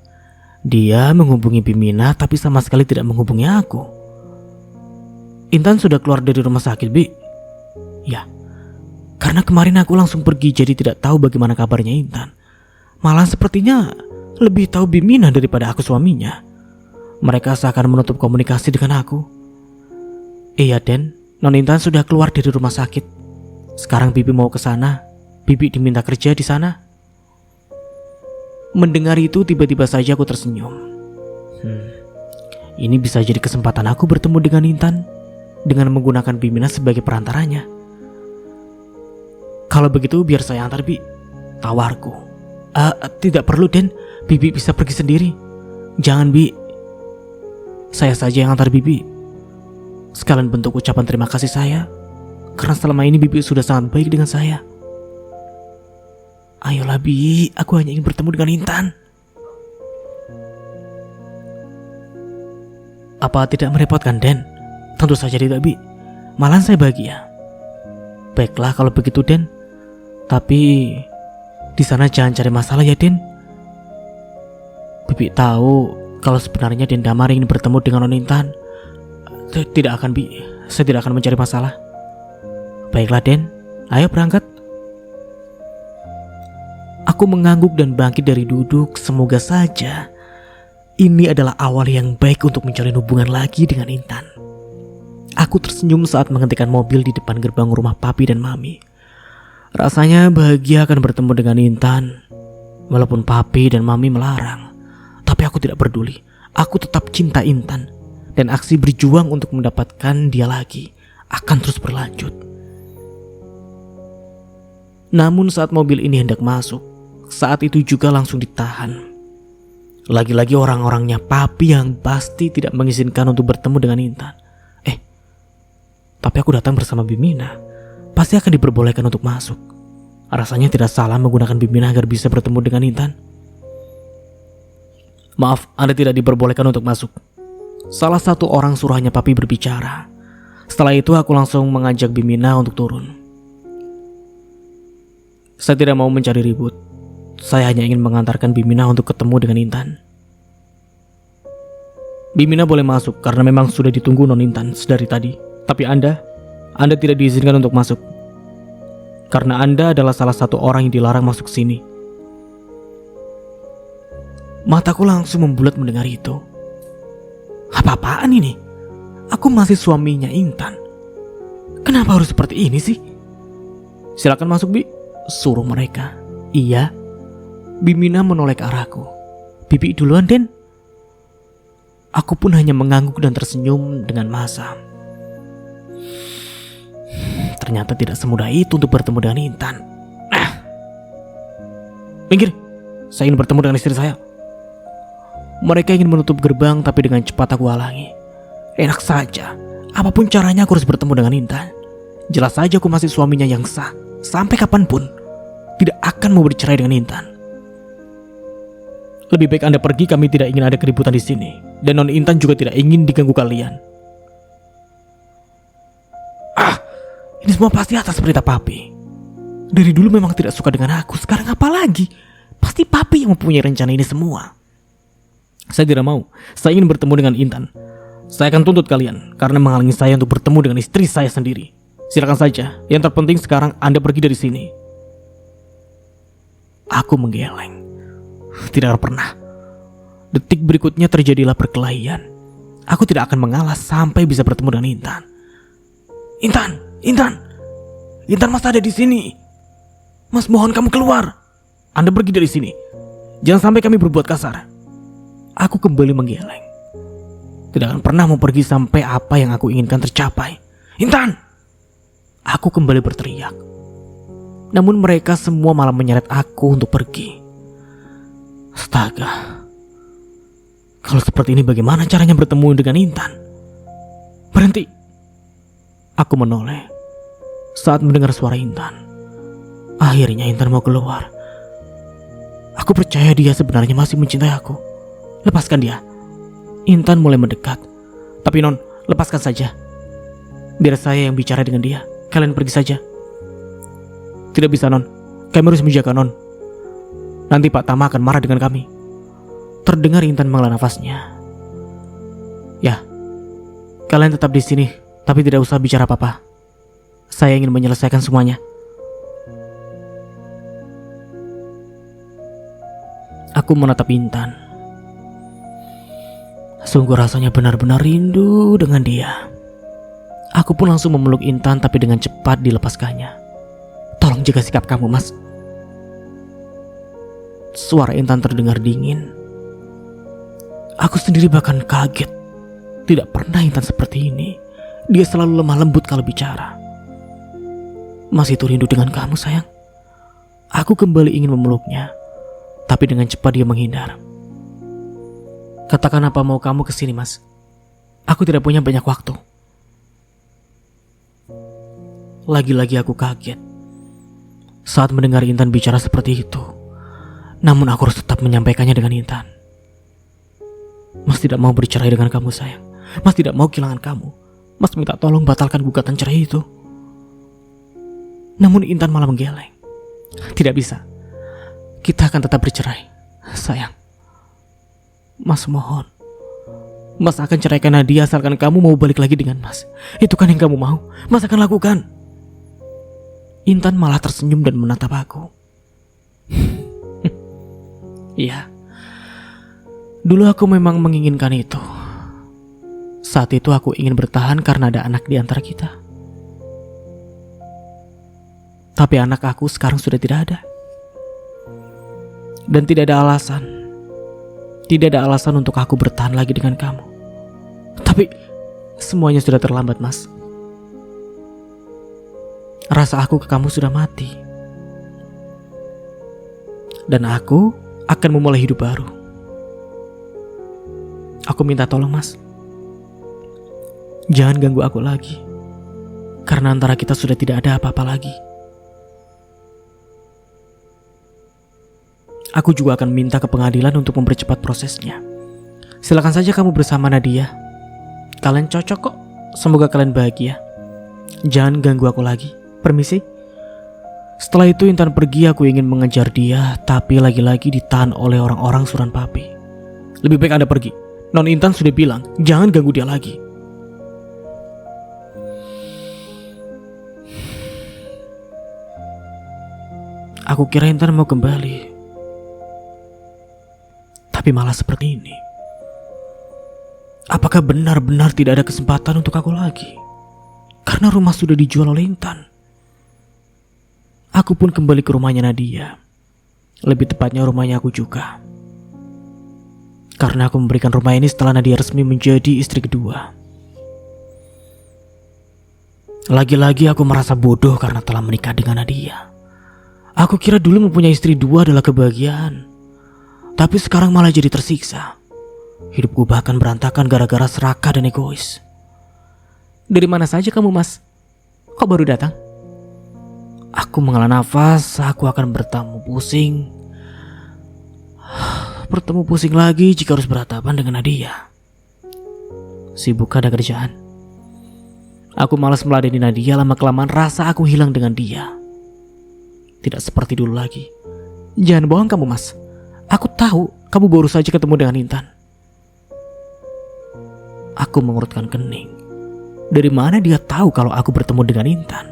Speaker 1: Dia menghubungi Bimina tapi sama sekali tidak menghubungi aku. Intan sudah keluar dari rumah sakit, Bi? Ya. Karena kemarin aku langsung pergi jadi tidak tahu bagaimana kabarnya Intan. Malah sepertinya lebih tahu Bimina daripada aku suaminya. Mereka seakan menutup komunikasi dengan aku. Iya Den, Non Intan sudah keluar dari rumah sakit. Sekarang Bibi mau ke sana. Bibi diminta kerja di sana. Mendengar itu tiba-tiba saja aku tersenyum. Ini bisa jadi kesempatan aku bertemu dengan Intan dengan menggunakan Bimina sebagai perantaranya. Kalau begitu biar saya antar Bi, tawarku. Tidak perlu Den, Bibi bisa pergi sendiri. Jangan Bi, saya saja yang antar Bibi. Sekalian bentuk ucapan terima kasih saya, karena selama ini Bibi sudah sangat baik dengan saya. Ayolah Bi, aku hanya ingin bertemu dengan Intan. Apa tidak merepotkan Den? Tentu saja tidak Bi, malah saya bahagia. Baiklah kalau begitu Den. Tapi di sana jangan cari masalah ya Den. Bibi tahu kalau sebenarnya Den Damar ingin bertemu dengan Non Intan. Tidak akan Bi, saya tidak akan mencari masalah. Baiklah Den, ayo berangkat. Aku mengangguk dan bangkit dari duduk. Semoga saja ini adalah awal yang baik untuk menjalin hubungan lagi dengan Intan. Aku tersenyum saat menghentikan mobil di depan gerbang rumah Papi dan Mami. Rasanya bahagia akan bertemu dengan Intan. Walaupun Papi dan Mami melarang, tapi aku tidak peduli. Aku tetap cinta Intan. Dan aksi berjuang untuk mendapatkan dia lagi akan terus berlanjut. Namun saat mobil ini hendak masuk, saat itu juga langsung ditahan. Lagi-lagi orang-orangnya Papi yang pasti tidak mengizinkan untuk bertemu dengan Intan. Tapi aku datang bersama Bimina, pasti akan diperbolehkan untuk masuk. Rasanya tidak salah menggunakan Bimina agar bisa bertemu dengan Intan. Maaf, Anda tidak diperbolehkan untuk masuk. Salah satu orang suruhannya Papi berbicara. Setelah itu aku langsung mengajak Bimina untuk turun. Saya tidak mau mencari ribut. Saya hanya ingin mengantarkan Bimina untuk ketemu dengan Intan. Bimina boleh masuk karena memang sudah ditunggu Non Intan sedari tadi. Tapi Anda tidak diizinkan untuk masuk. Karena Anda adalah salah satu orang yang dilarang masuk sini. Mataku langsung membulat mendengar itu. Apa-apaan ini? Aku masih suaminya Intan. Kenapa harus seperti ini sih? Silakan masuk, Bi, suruh mereka. Iya. Bimina menoleh ke arahku. Bibi duluan, Den. Aku pun hanya mengangguk dan tersenyum dengan masam. Ternyata tidak semudah itu untuk bertemu dengan Intan. Minggir, saya ingin bertemu dengan istri saya. Mereka ingin menutup gerbang, tapi dengan cepat aku halangi. Enak saja, apapun caranya aku harus bertemu dengan Intan. Jelas saja aku masih suaminya yang sah. Sampai kapanpun tidak akan mau bercerai dengan Intan. Lebih baik Anda pergi, kami tidak ingin ada keributan di sini. Dan Non Intan juga tidak ingin diganggu kalian. Ini semua pasti atas perintah Papi. Dari dulu memang tidak suka dengan aku, sekarang apa lagi? Pasti Papi yang mempunyai rencana ini semua. Saya tidak mau. Saya ingin bertemu dengan Intan. Saya akan tuntut kalian karena menghalangi saya untuk bertemu dengan istri saya sendiri. Silakan saja. Yang terpenting sekarang Anda pergi dari sini. Aku menggeleng. Tidak pernah. Detik berikutnya terjadilah perkelahian. Aku tidak akan mengalah sampai bisa bertemu dengan Intan. Intan Mas ada di sini. Mas mohon kamu keluar. Anda pergi dari sini. Jangan sampai kami berbuat kasar. Aku kembali menggeleng. Tidak akan pernah mau pergi sampai apa yang aku inginkan tercapai. Intan! Aku kembali berteriak. Namun mereka semua malah menyeret aku untuk pergi. Astaga. Kalau seperti ini bagaimana caranya bertemu dengan Intan? Berhenti. Aku menoleh saat mendengar suara Intan. Akhirnya Intan mau keluar. Aku percaya dia sebenarnya masih mencintai aku. Lepaskan dia. Intan mulai mendekat. Tapi Non, lepaskan saja. Biar saya yang bicara dengan dia. Kalian pergi saja. Tidak bisa Non. Kami harus menjaga Non. Nanti Pak Tama akan marah dengan kami. Terdengar Intan menghela nafasnya. Ya, kalian tetap di sini, tapi tidak usah bicara apa-apa. Saya ingin menyelesaikan semuanya. Aku menatap Intan. Sungguh rasanya benar-benar rindu dengan dia. Aku pun langsung memeluk Intan, tapi dengan cepat dilepaskannya. Tolong jaga sikap kamu, Mas. Suara Intan terdengar dingin. Aku sendiri bahkan kaget. Tidak pernah Intan seperti ini. Dia selalu lemah lembut kalau bicara. Masih itu rindu dengan kamu, sayang. Aku kembali ingin memeluknya, tapi dengan cepat dia menghindar. Katakan apa mau kamu kesini, Mas. Aku tidak punya banyak waktu. Lagi-lagi aku kaget saat mendengar Intan bicara seperti itu. Namun aku harus tetap menyampaikannya dengan Intan. Mas tidak mau bercerai dengan kamu, sayang. Mas tidak mau kehilangan kamu. Mas minta tolong batalkan gugatan cerai itu. Namun Intan malah menggeleng. Tidak bisa. Kita akan tetap bercerai, sayang. Mas mohon. Mas akan ceraikan Nadia asalkan kamu mau balik lagi dengan Mas. Itu kan yang kamu mau. Mas akan lakukan. Intan malah tersenyum dan menatap aku. Iya. Dulu aku memang menginginkan itu. Saat itu aku ingin bertahan karena ada anak di antara kita. Tapi anak aku sekarang sudah tidak ada. Dan tidak ada alasan. Tidak ada alasan untuk aku bertahan lagi dengan kamu. Tapi semuanya sudah terlambat, Mas. Rasa aku ke kamu sudah mati. Dan aku akan memulai hidup baru. Aku minta tolong, Mas. Jangan ganggu aku lagi. Karena antara kita sudah tidak ada apa-apa lagi. Aku juga akan minta ke pengadilan untuk mempercepat prosesnya. Silakan saja kamu bersama Nadia. Kalian cocok kok. Semoga kalian bahagia. Jangan ganggu aku lagi. Permisi. Setelah itu Intan pergi. Aku ingin mengejar dia, tapi lagi-lagi ditahan oleh orang-orang Suran Papi. Lebih baik Anda pergi. Non Intan sudah bilang, jangan ganggu dia lagi. Aku kira Intan mau kembali, tapi malah seperti ini. Apakah benar-benar tidak ada kesempatan untuk aku lagi? Karena rumah sudah dijual oleh Intan. Aku pun kembali ke rumahnya Nadia. Lebih tepatnya rumahnya aku juga. Karena aku memberikan rumah ini setelah Nadia resmi menjadi istri kedua. Lagi-lagi aku merasa bodoh karena telah menikah dengan Nadia. Aku kira dulu mempunyai istri dua adalah kebahagiaan. Tapi sekarang malah jadi tersiksa. Hidupku bahkan berantakan gara-gara serakah dan egois. Dari mana saja kamu, Mas? Kok baru datang? Aku menghela nafas, aku akan bertemu pusing. Bertemu pusing lagi jika harus berhadapan dengan Nadia. Sibuk ada kerjaan. Aku malas meladeni Nadia, lama-kelamaan rasa aku hilang dengan dia. Tidak seperti dulu lagi. Jangan bohong kamu, Mas. Aku tahu kamu baru saja ketemu dengan Intan. Aku mengurutkan kening. Dari mana dia tahu kalau aku bertemu dengan Intan?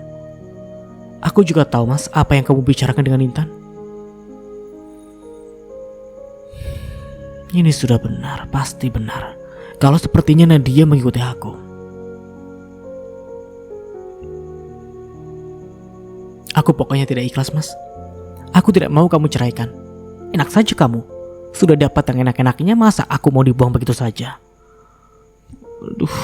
Speaker 1: Aku juga tahu, Mas, apa yang kamu bicarakan dengan Intan. Ini sudah benar, pasti benar. Kalau sepertinya Nadia mengikuti aku. Aku pokoknya tidak ikhlas, Mas. Aku tidak mau kamu ceraikan. Enak saja kamu. Sudah dapat yang enak-enaknya, masa aku mau dibuang begitu saja? Aduh.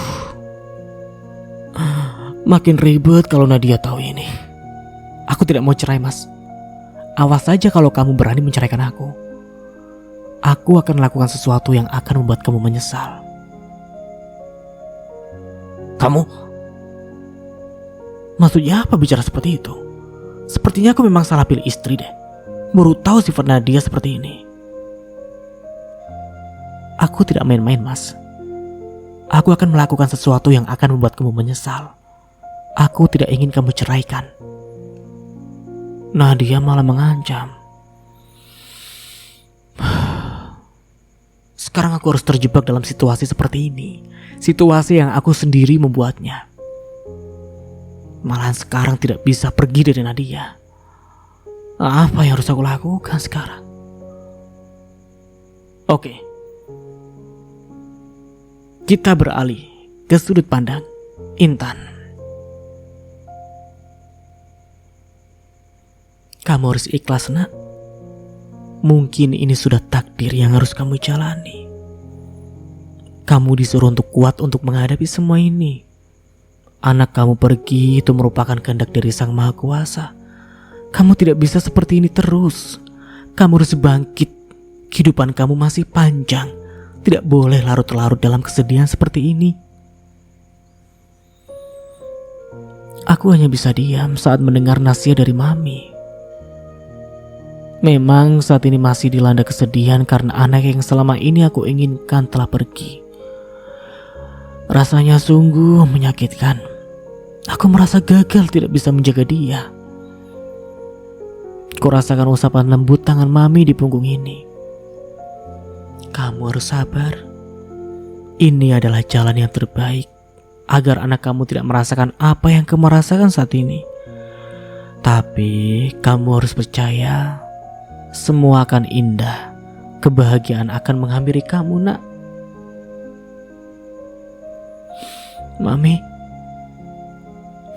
Speaker 1: Makin ribet kalau Nadia tahu ini. Aku tidak mau cerai, Mas. Awas saja kalau kamu berani menceraikan aku. Aku akan melakukan sesuatu yang akan membuat kamu menyesal. Kamu? Maksudnya apa bicara seperti itu? Sepertinya aku memang salah pilih istri deh. Baru tahu sifat Nadia seperti ini. Aku tidak main-main, Mas. Aku akan melakukan sesuatu yang akan membuat kamu menyesal. Aku tidak ingin kamu ceraikan. Nadia malah mengancam. Sekarang aku harus terjebak dalam situasi seperti ini. Situasi yang aku sendiri membuatnya. Malahan sekarang tidak bisa pergi dari Nadia. Apa yang harus aku lakukan sekarang? Oke. Kita beralih ke sudut pandang Intan. Kamu harus ikhlas, nak. Mungkin ini sudah takdir yang harus kamu jalani. Kamu disuruh untuk kuat untuk menghadapi semua ini. Anak kamu pergi itu merupakan kehendak dari Sang Maha Kuasa. Kamu tidak bisa seperti ini terus. Kamu harus bangkit. Kehidupan kamu masih panjang. Tidak boleh larut-larut dalam kesedihan seperti ini. Aku hanya bisa diam saat mendengar nasihat dari Mami. Memang saat ini masih dilanda kesedihan karena anak yang selama ini aku inginkan telah pergi. Rasanya sungguh menyakitkan. Aku merasa gagal tidak bisa menjaga dia. Kurasakan usapan lembut tangan Mami di punggung ini. Kamu harus sabar. Ini adalah jalan yang terbaik agar anak kamu tidak merasakan apa yang kamu rasakan saat ini. Tapi kamu harus percaya, semua akan indah. Kebahagiaan akan menghampiri kamu, nak. Mami.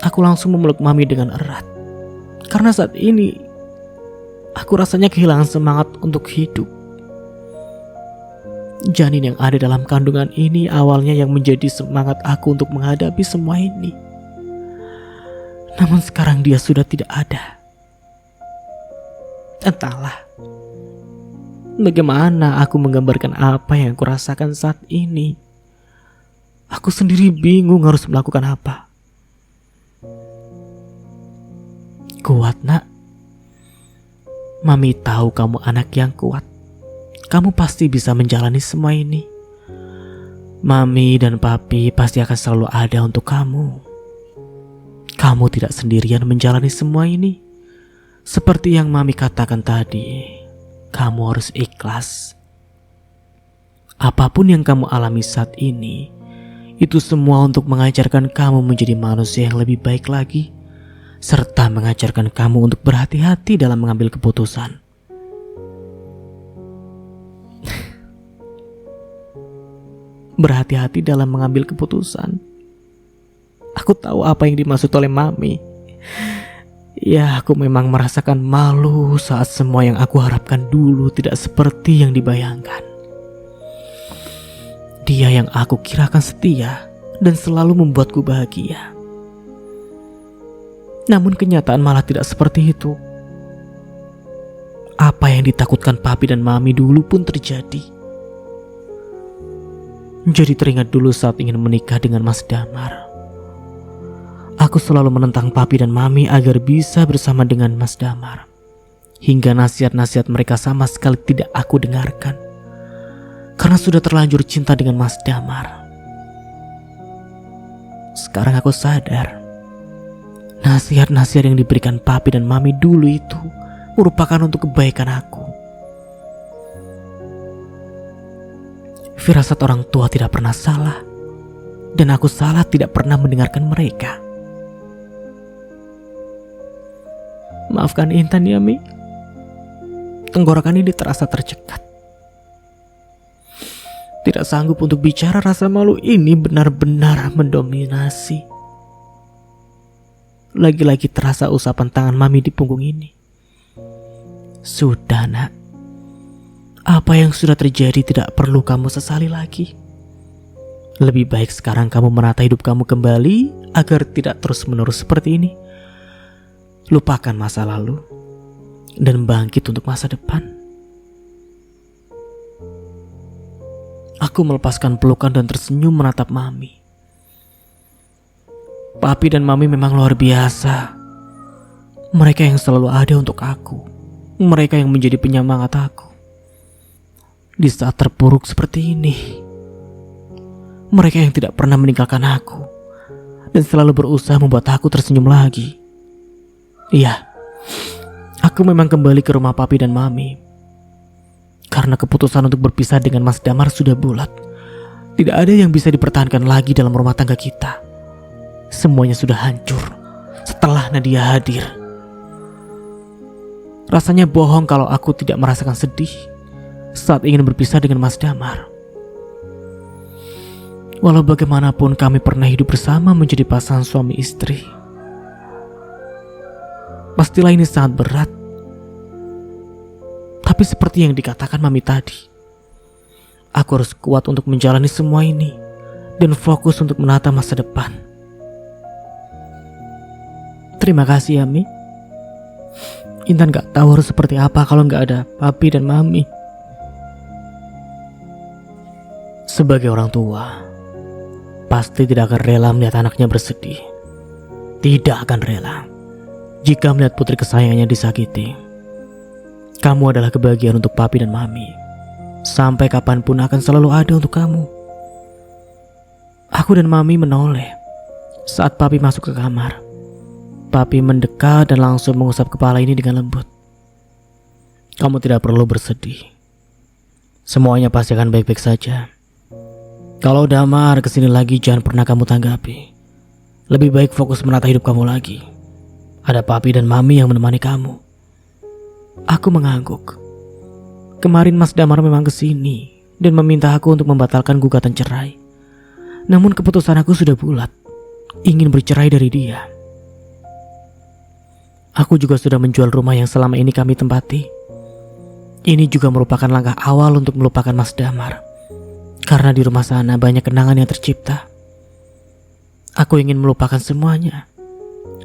Speaker 1: Aku langsung memeluk Mami dengan erat. Karena saat ini aku rasanya kehilangan semangat untuk hidup. Janin yang ada dalam kandungan ini awalnya yang menjadi semangat aku untuk menghadapi semua ini. Namun sekarang dia sudah tidak ada. Entahlah bagaimana aku menggambarkan apa yang aku rasakan saat ini. Aku sendiri bingung harus melakukan apa. Kuat, nak. Mami tahu kamu anak yang kuat. Kamu pasti bisa menjalani semua ini. Mami dan Papi pasti akan selalu ada untuk kamu. Kamu tidak sendirian menjalani semua ini. Seperti yang Mami katakan tadi, kamu harus ikhlas. Apapun yang kamu alami saat ini, itu semua untuk mengajarkan kamu menjadi manusia yang lebih baik lagi, serta mengajarkan kamu untuk berhati-hati dalam mengambil keputusan. Berhati-hati dalam mengambil keputusan. Aku tahu apa yang dimaksud oleh Mami. Ya, aku memang merasakan malu saat semua yang aku harapkan dulu tidak seperti yang dibayangkan. Dia yang aku kirakan setia dan selalu membuatku bahagia. Namun kenyataan malah tidak seperti itu. Apa yang ditakutkan Papi dan Mami dulu pun terjadi. Jadi teringat dulu saat ingin menikah dengan Mas Damar. Aku selalu menentang Papi dan Mami agar bisa bersama dengan Mas Damar. Hingga nasihat-nasihat mereka sama sekali tidak aku dengarkan. Karena sudah terlanjur cinta dengan Mas Damar. Sekarang aku sadar. Nasihat-nasihat yang diberikan Papi dan Mami dulu itu merupakan untuk kebaikan aku. Firasat orang tua tidak pernah salah. Dan aku salah tidak pernah mendengarkan mereka. Maafkan Intan ya, Mi. Tenggorokan ini terasa tercekat. Tidak sanggup untuk bicara, rasa malu ini benar-benar mendominasi. Lagi-lagi terasa usapan tangan Mami di punggung ini. Sudah, Nak. Apa yang sudah terjadi tidak perlu kamu sesali lagi. Lebih baik sekarang kamu menata hidup kamu kembali agar tidak terus-menerus seperti ini. Lupakan masa lalu dan bangkit untuk masa depan. Aku melepaskan pelukan dan tersenyum menatap Mami. Papi dan Mami memang luar biasa. Mereka yang selalu ada untuk aku. Mereka yang menjadi penyemangat aku. Di saat terpuruk seperti ini. Mereka yang tidak pernah meninggalkan aku. Dan selalu berusaha membuat aku tersenyum lagi. Iya, aku memang kembali ke rumah Papi dan Mami. Karena keputusan untuk berpisah dengan Mas Damar sudah bulat. Tidak ada yang bisa dipertahankan lagi dalam rumah tangga kita. Semuanya sudah hancur setelah Nadia hadir. Rasanya bohong kalau aku tidak merasakan sedih saat ingin berpisah dengan Mas Damar. Walau bagaimanapun kami pernah hidup bersama menjadi pasangan suami istri. Pastilah ini sangat berat. Tapi seperti yang dikatakan Mami tadi, aku harus kuat untuk menjalani semua ini dan fokus untuk menata masa depan. Terima kasih ya, Mi. Intan gak tahu harus seperti apa kalau gak ada Papi dan Mami. Sebagai orang tua, pasti tidak akan rela melihat anaknya bersedih. Tidak akan rela jika melihat putri kesayangannya disakiti. Kamu adalah kebahagiaan untuk Papi dan Mami. Sampai kapanpun akan selalu ada untuk kamu. Aku dan Mami menoleh saat Papi masuk ke kamar. Papi mendekat dan langsung mengusap kepala ini dengan lembut. Kamu tidak perlu bersedih. Semuanya pasti akan baik-baik saja. Kalau Damar kesini lagi jangan pernah kamu tanggapi. Lebih baik fokus menata hidup kamu lagi. Ada Papi dan Mami yang menemani kamu. Aku mengangguk. Kemarin Mas Damar memang kesini dan meminta aku untuk membatalkan gugatan cerai. Namun keputusan aku sudah bulat. Ingin bercerai dari dia. Aku juga sudah menjual rumah yang selama ini kami tempati. Ini juga merupakan langkah awal untuk melupakan Mas Damar. Karena di rumah sana banyak kenangan yang tercipta. Aku ingin melupakan semuanya,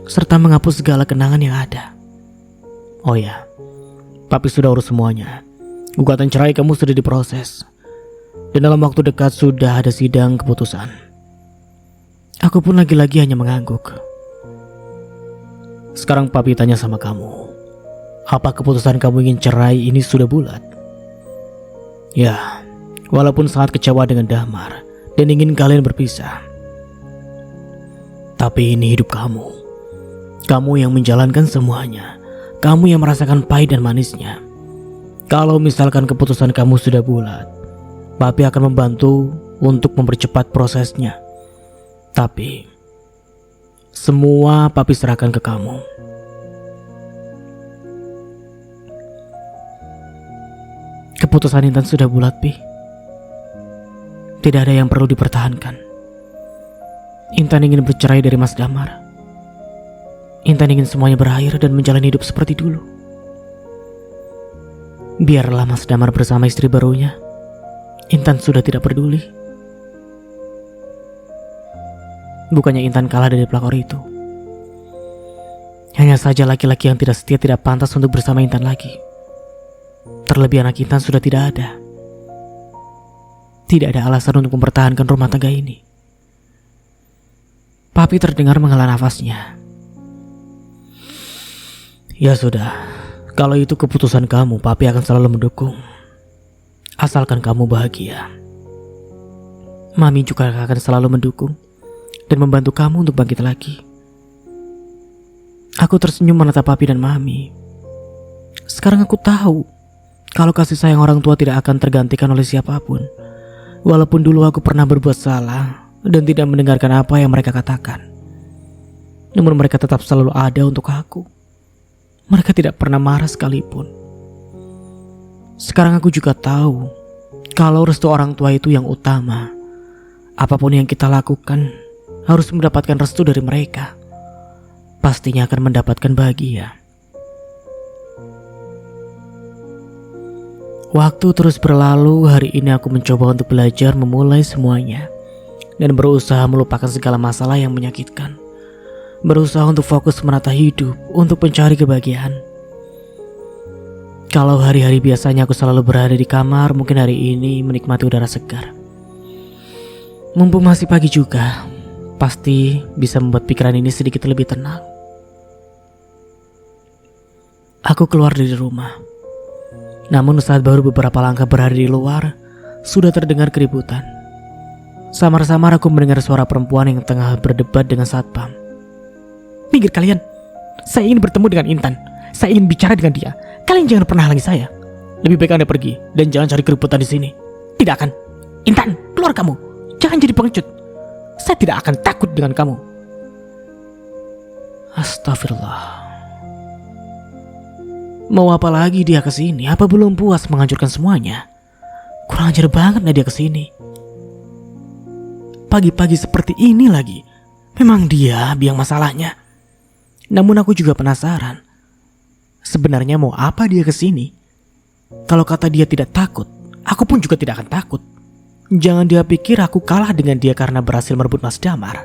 Speaker 1: serta menghapus segala kenangan yang ada. Oh ya, Papi sudah urus semuanya. Gugatan cerai kamu sudah diproses. Dan dalam waktu dekat sudah ada sidang keputusan. Aku pun lagi-lagi hanya mengangguk. Sekarang Papi tanya sama kamu. Apa keputusan kamu ingin cerai ini sudah bulat? Ya, walaupun sangat kecewa dengan Damar dan ingin kalian berpisah. Tapi ini hidup kamu. Kamu yang menjalankan semuanya. Kamu yang merasakan pahit dan manisnya. Kalau misalkan keputusan kamu sudah bulat, Papi akan membantu untuk mempercepat prosesnya. Tapi semua Papi serahkan ke kamu. Keputusan Intan sudah bulat, Pi. Tidak ada yang perlu dipertahankan. Intan ingin bercerai dari Mas Damar. Intan ingin semuanya berakhir dan menjalani hidup seperti dulu. Biarlah Mas Damar bersama istri barunya. Intan sudah tidak peduli. Bukannya Intan kalah dari pelakor itu. Hanya saja laki-laki yang tidak setia tidak pantas untuk bersama Intan lagi. Terlebih anak Intan sudah tidak ada. Tidak ada alasan untuk mempertahankan rumah tangga ini. Papi terdengar menghela nafasnya. Ya sudah, kalau itu keputusan kamu, Papi akan selalu mendukung. Asalkan kamu bahagia. Mami juga akan selalu mendukung dan membantu kamu untuk bangkit lagi. Aku tersenyum menatap Papi dan Mami. Sekarang aku tahu kalau kasih sayang orang tua tidak akan tergantikan oleh siapapun. Walaupun dulu aku pernah berbuat salah dan tidak mendengarkan apa yang mereka katakan, namun mereka tetap selalu ada untuk aku. Mereka tidak pernah marah sekalipun. Sekarang aku juga tahu kalau restu orang tua itu yang utama. Apapun yang kita lakukan harus mendapatkan restu dari mereka. Pastinya akan mendapatkan bahagia. Waktu terus berlalu. Hari ini aku mencoba untuk belajar memulai semuanya dan berusaha melupakan segala masalah yang menyakitkan. Berusaha untuk fokus menata hidup, untuk mencari kebahagiaan. Kalau hari-hari biasanya aku selalu berada di kamar, mungkin hari ini menikmati udara segar. Mumpung masih pagi juga, pasti bisa membuat pikiran ini sedikit lebih tenang. Aku keluar dari rumah. Namun saat baru beberapa langkah berada di luar, sudah terdengar keributan. Samar-samar aku mendengar suara perempuan yang tengah berdebat dengan satpam. Minggir kalian, saya ingin bertemu dengan Intan. Saya ingin bicara dengan dia. Kalian jangan pernah halangi saya. Lebih baik Anda pergi dan jangan cari keributan di sini. Tidak akan. Intan, keluar kamu. Jangan jadi pengecut. Saya tidak akan takut dengan kamu. Astagfirullah. Mau apa lagi dia kesini? Apa belum puas menghancurkan semuanya? Kurang ajar banget dia kesini. Pagi-pagi seperti ini lagi. Memang dia biang masalahnya. Namun aku juga penasaran. Sebenarnya mau apa dia kesini? Kalau kata dia tidak takut, aku pun juga tidak akan takut. Jangan dia pikir aku kalah dengan dia karena berhasil merebut Mas Damar.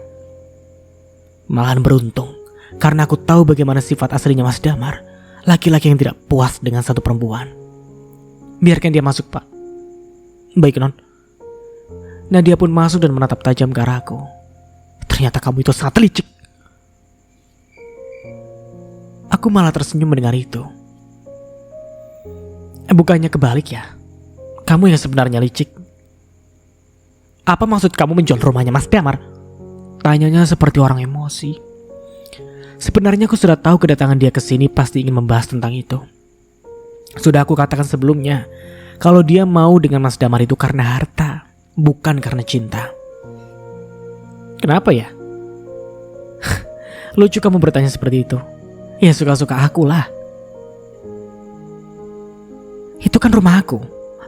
Speaker 1: Malahan beruntung, karena aku tahu bagaimana sifat aslinya Mas Damar. Laki-laki yang tidak puas dengan satu perempuan. Biarkan dia masuk, Pak. Baik, Non. Nadia pun masuk dan menatap tajam ke arahku. Ternyata kamu itu sangat licik. Aku malah tersenyum mendengar itu. Bukannya kebalik ya? Kamu yang sebenarnya licik. Apa maksud kamu menjual rumahnya Mas Damar? Tanyanya seperti orang emosi. Sebenarnya aku sudah tahu kedatangan dia ke sini pasti ingin membahas tentang itu. Sudah aku katakan sebelumnya, kalau dia mau dengan Mas Damar itu karena harta, bukan karena cinta. Kenapa ya? Lucu kamu bertanya seperti itu. Ya suka-suka aku lah. Itu kan rumah aku.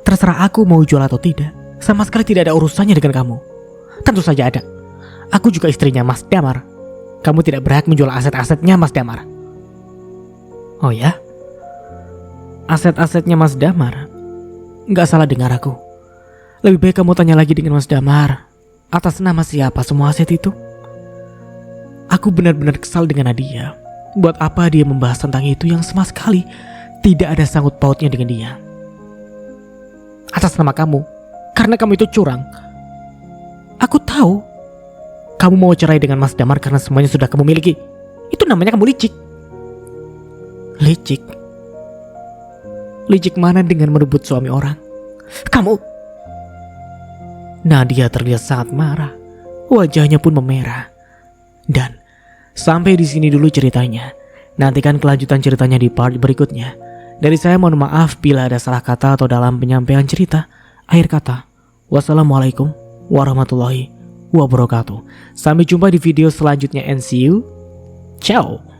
Speaker 1: Terserah aku mau jual atau tidak. Sama sekali tidak ada urusannya dengan kamu. Tentu saja ada. Aku juga istrinya Mas Damar. Kamu tidak berhak menjual aset-asetnya Mas Damar. Oh ya? Aset-asetnya Mas Damar? Gak salah dengar aku. Lebih baik kamu tanya lagi dengan Mas Damar. Atas nama siapa semua aset itu? Aku benar-benar kesal dengan Nadia. Buat apa dia membahas tentang itu yang sama sekali tidak ada sangkut pautnya dengan dia? Atas nama kamu. Karena kamu itu curang. Aku tahu kamu mau cerai dengan Mas Damar karena semuanya sudah kamu miliki. Itu namanya kamu licik. Licik? Licik mana dengan merebut suami orang? Kamu! Nadia terlihat sangat marah. Wajahnya pun memerah. Dan sampai di sini dulu ceritanya. Nantikan kelanjutan ceritanya di part berikutnya. Dari saya mohon maaf bila ada salah kata atau dalam penyampaian cerita. Akhir kata, wassalamualaikum warahmatullahi wabarakatuh. Sampai jumpa di video selanjutnya and see you. Ciao.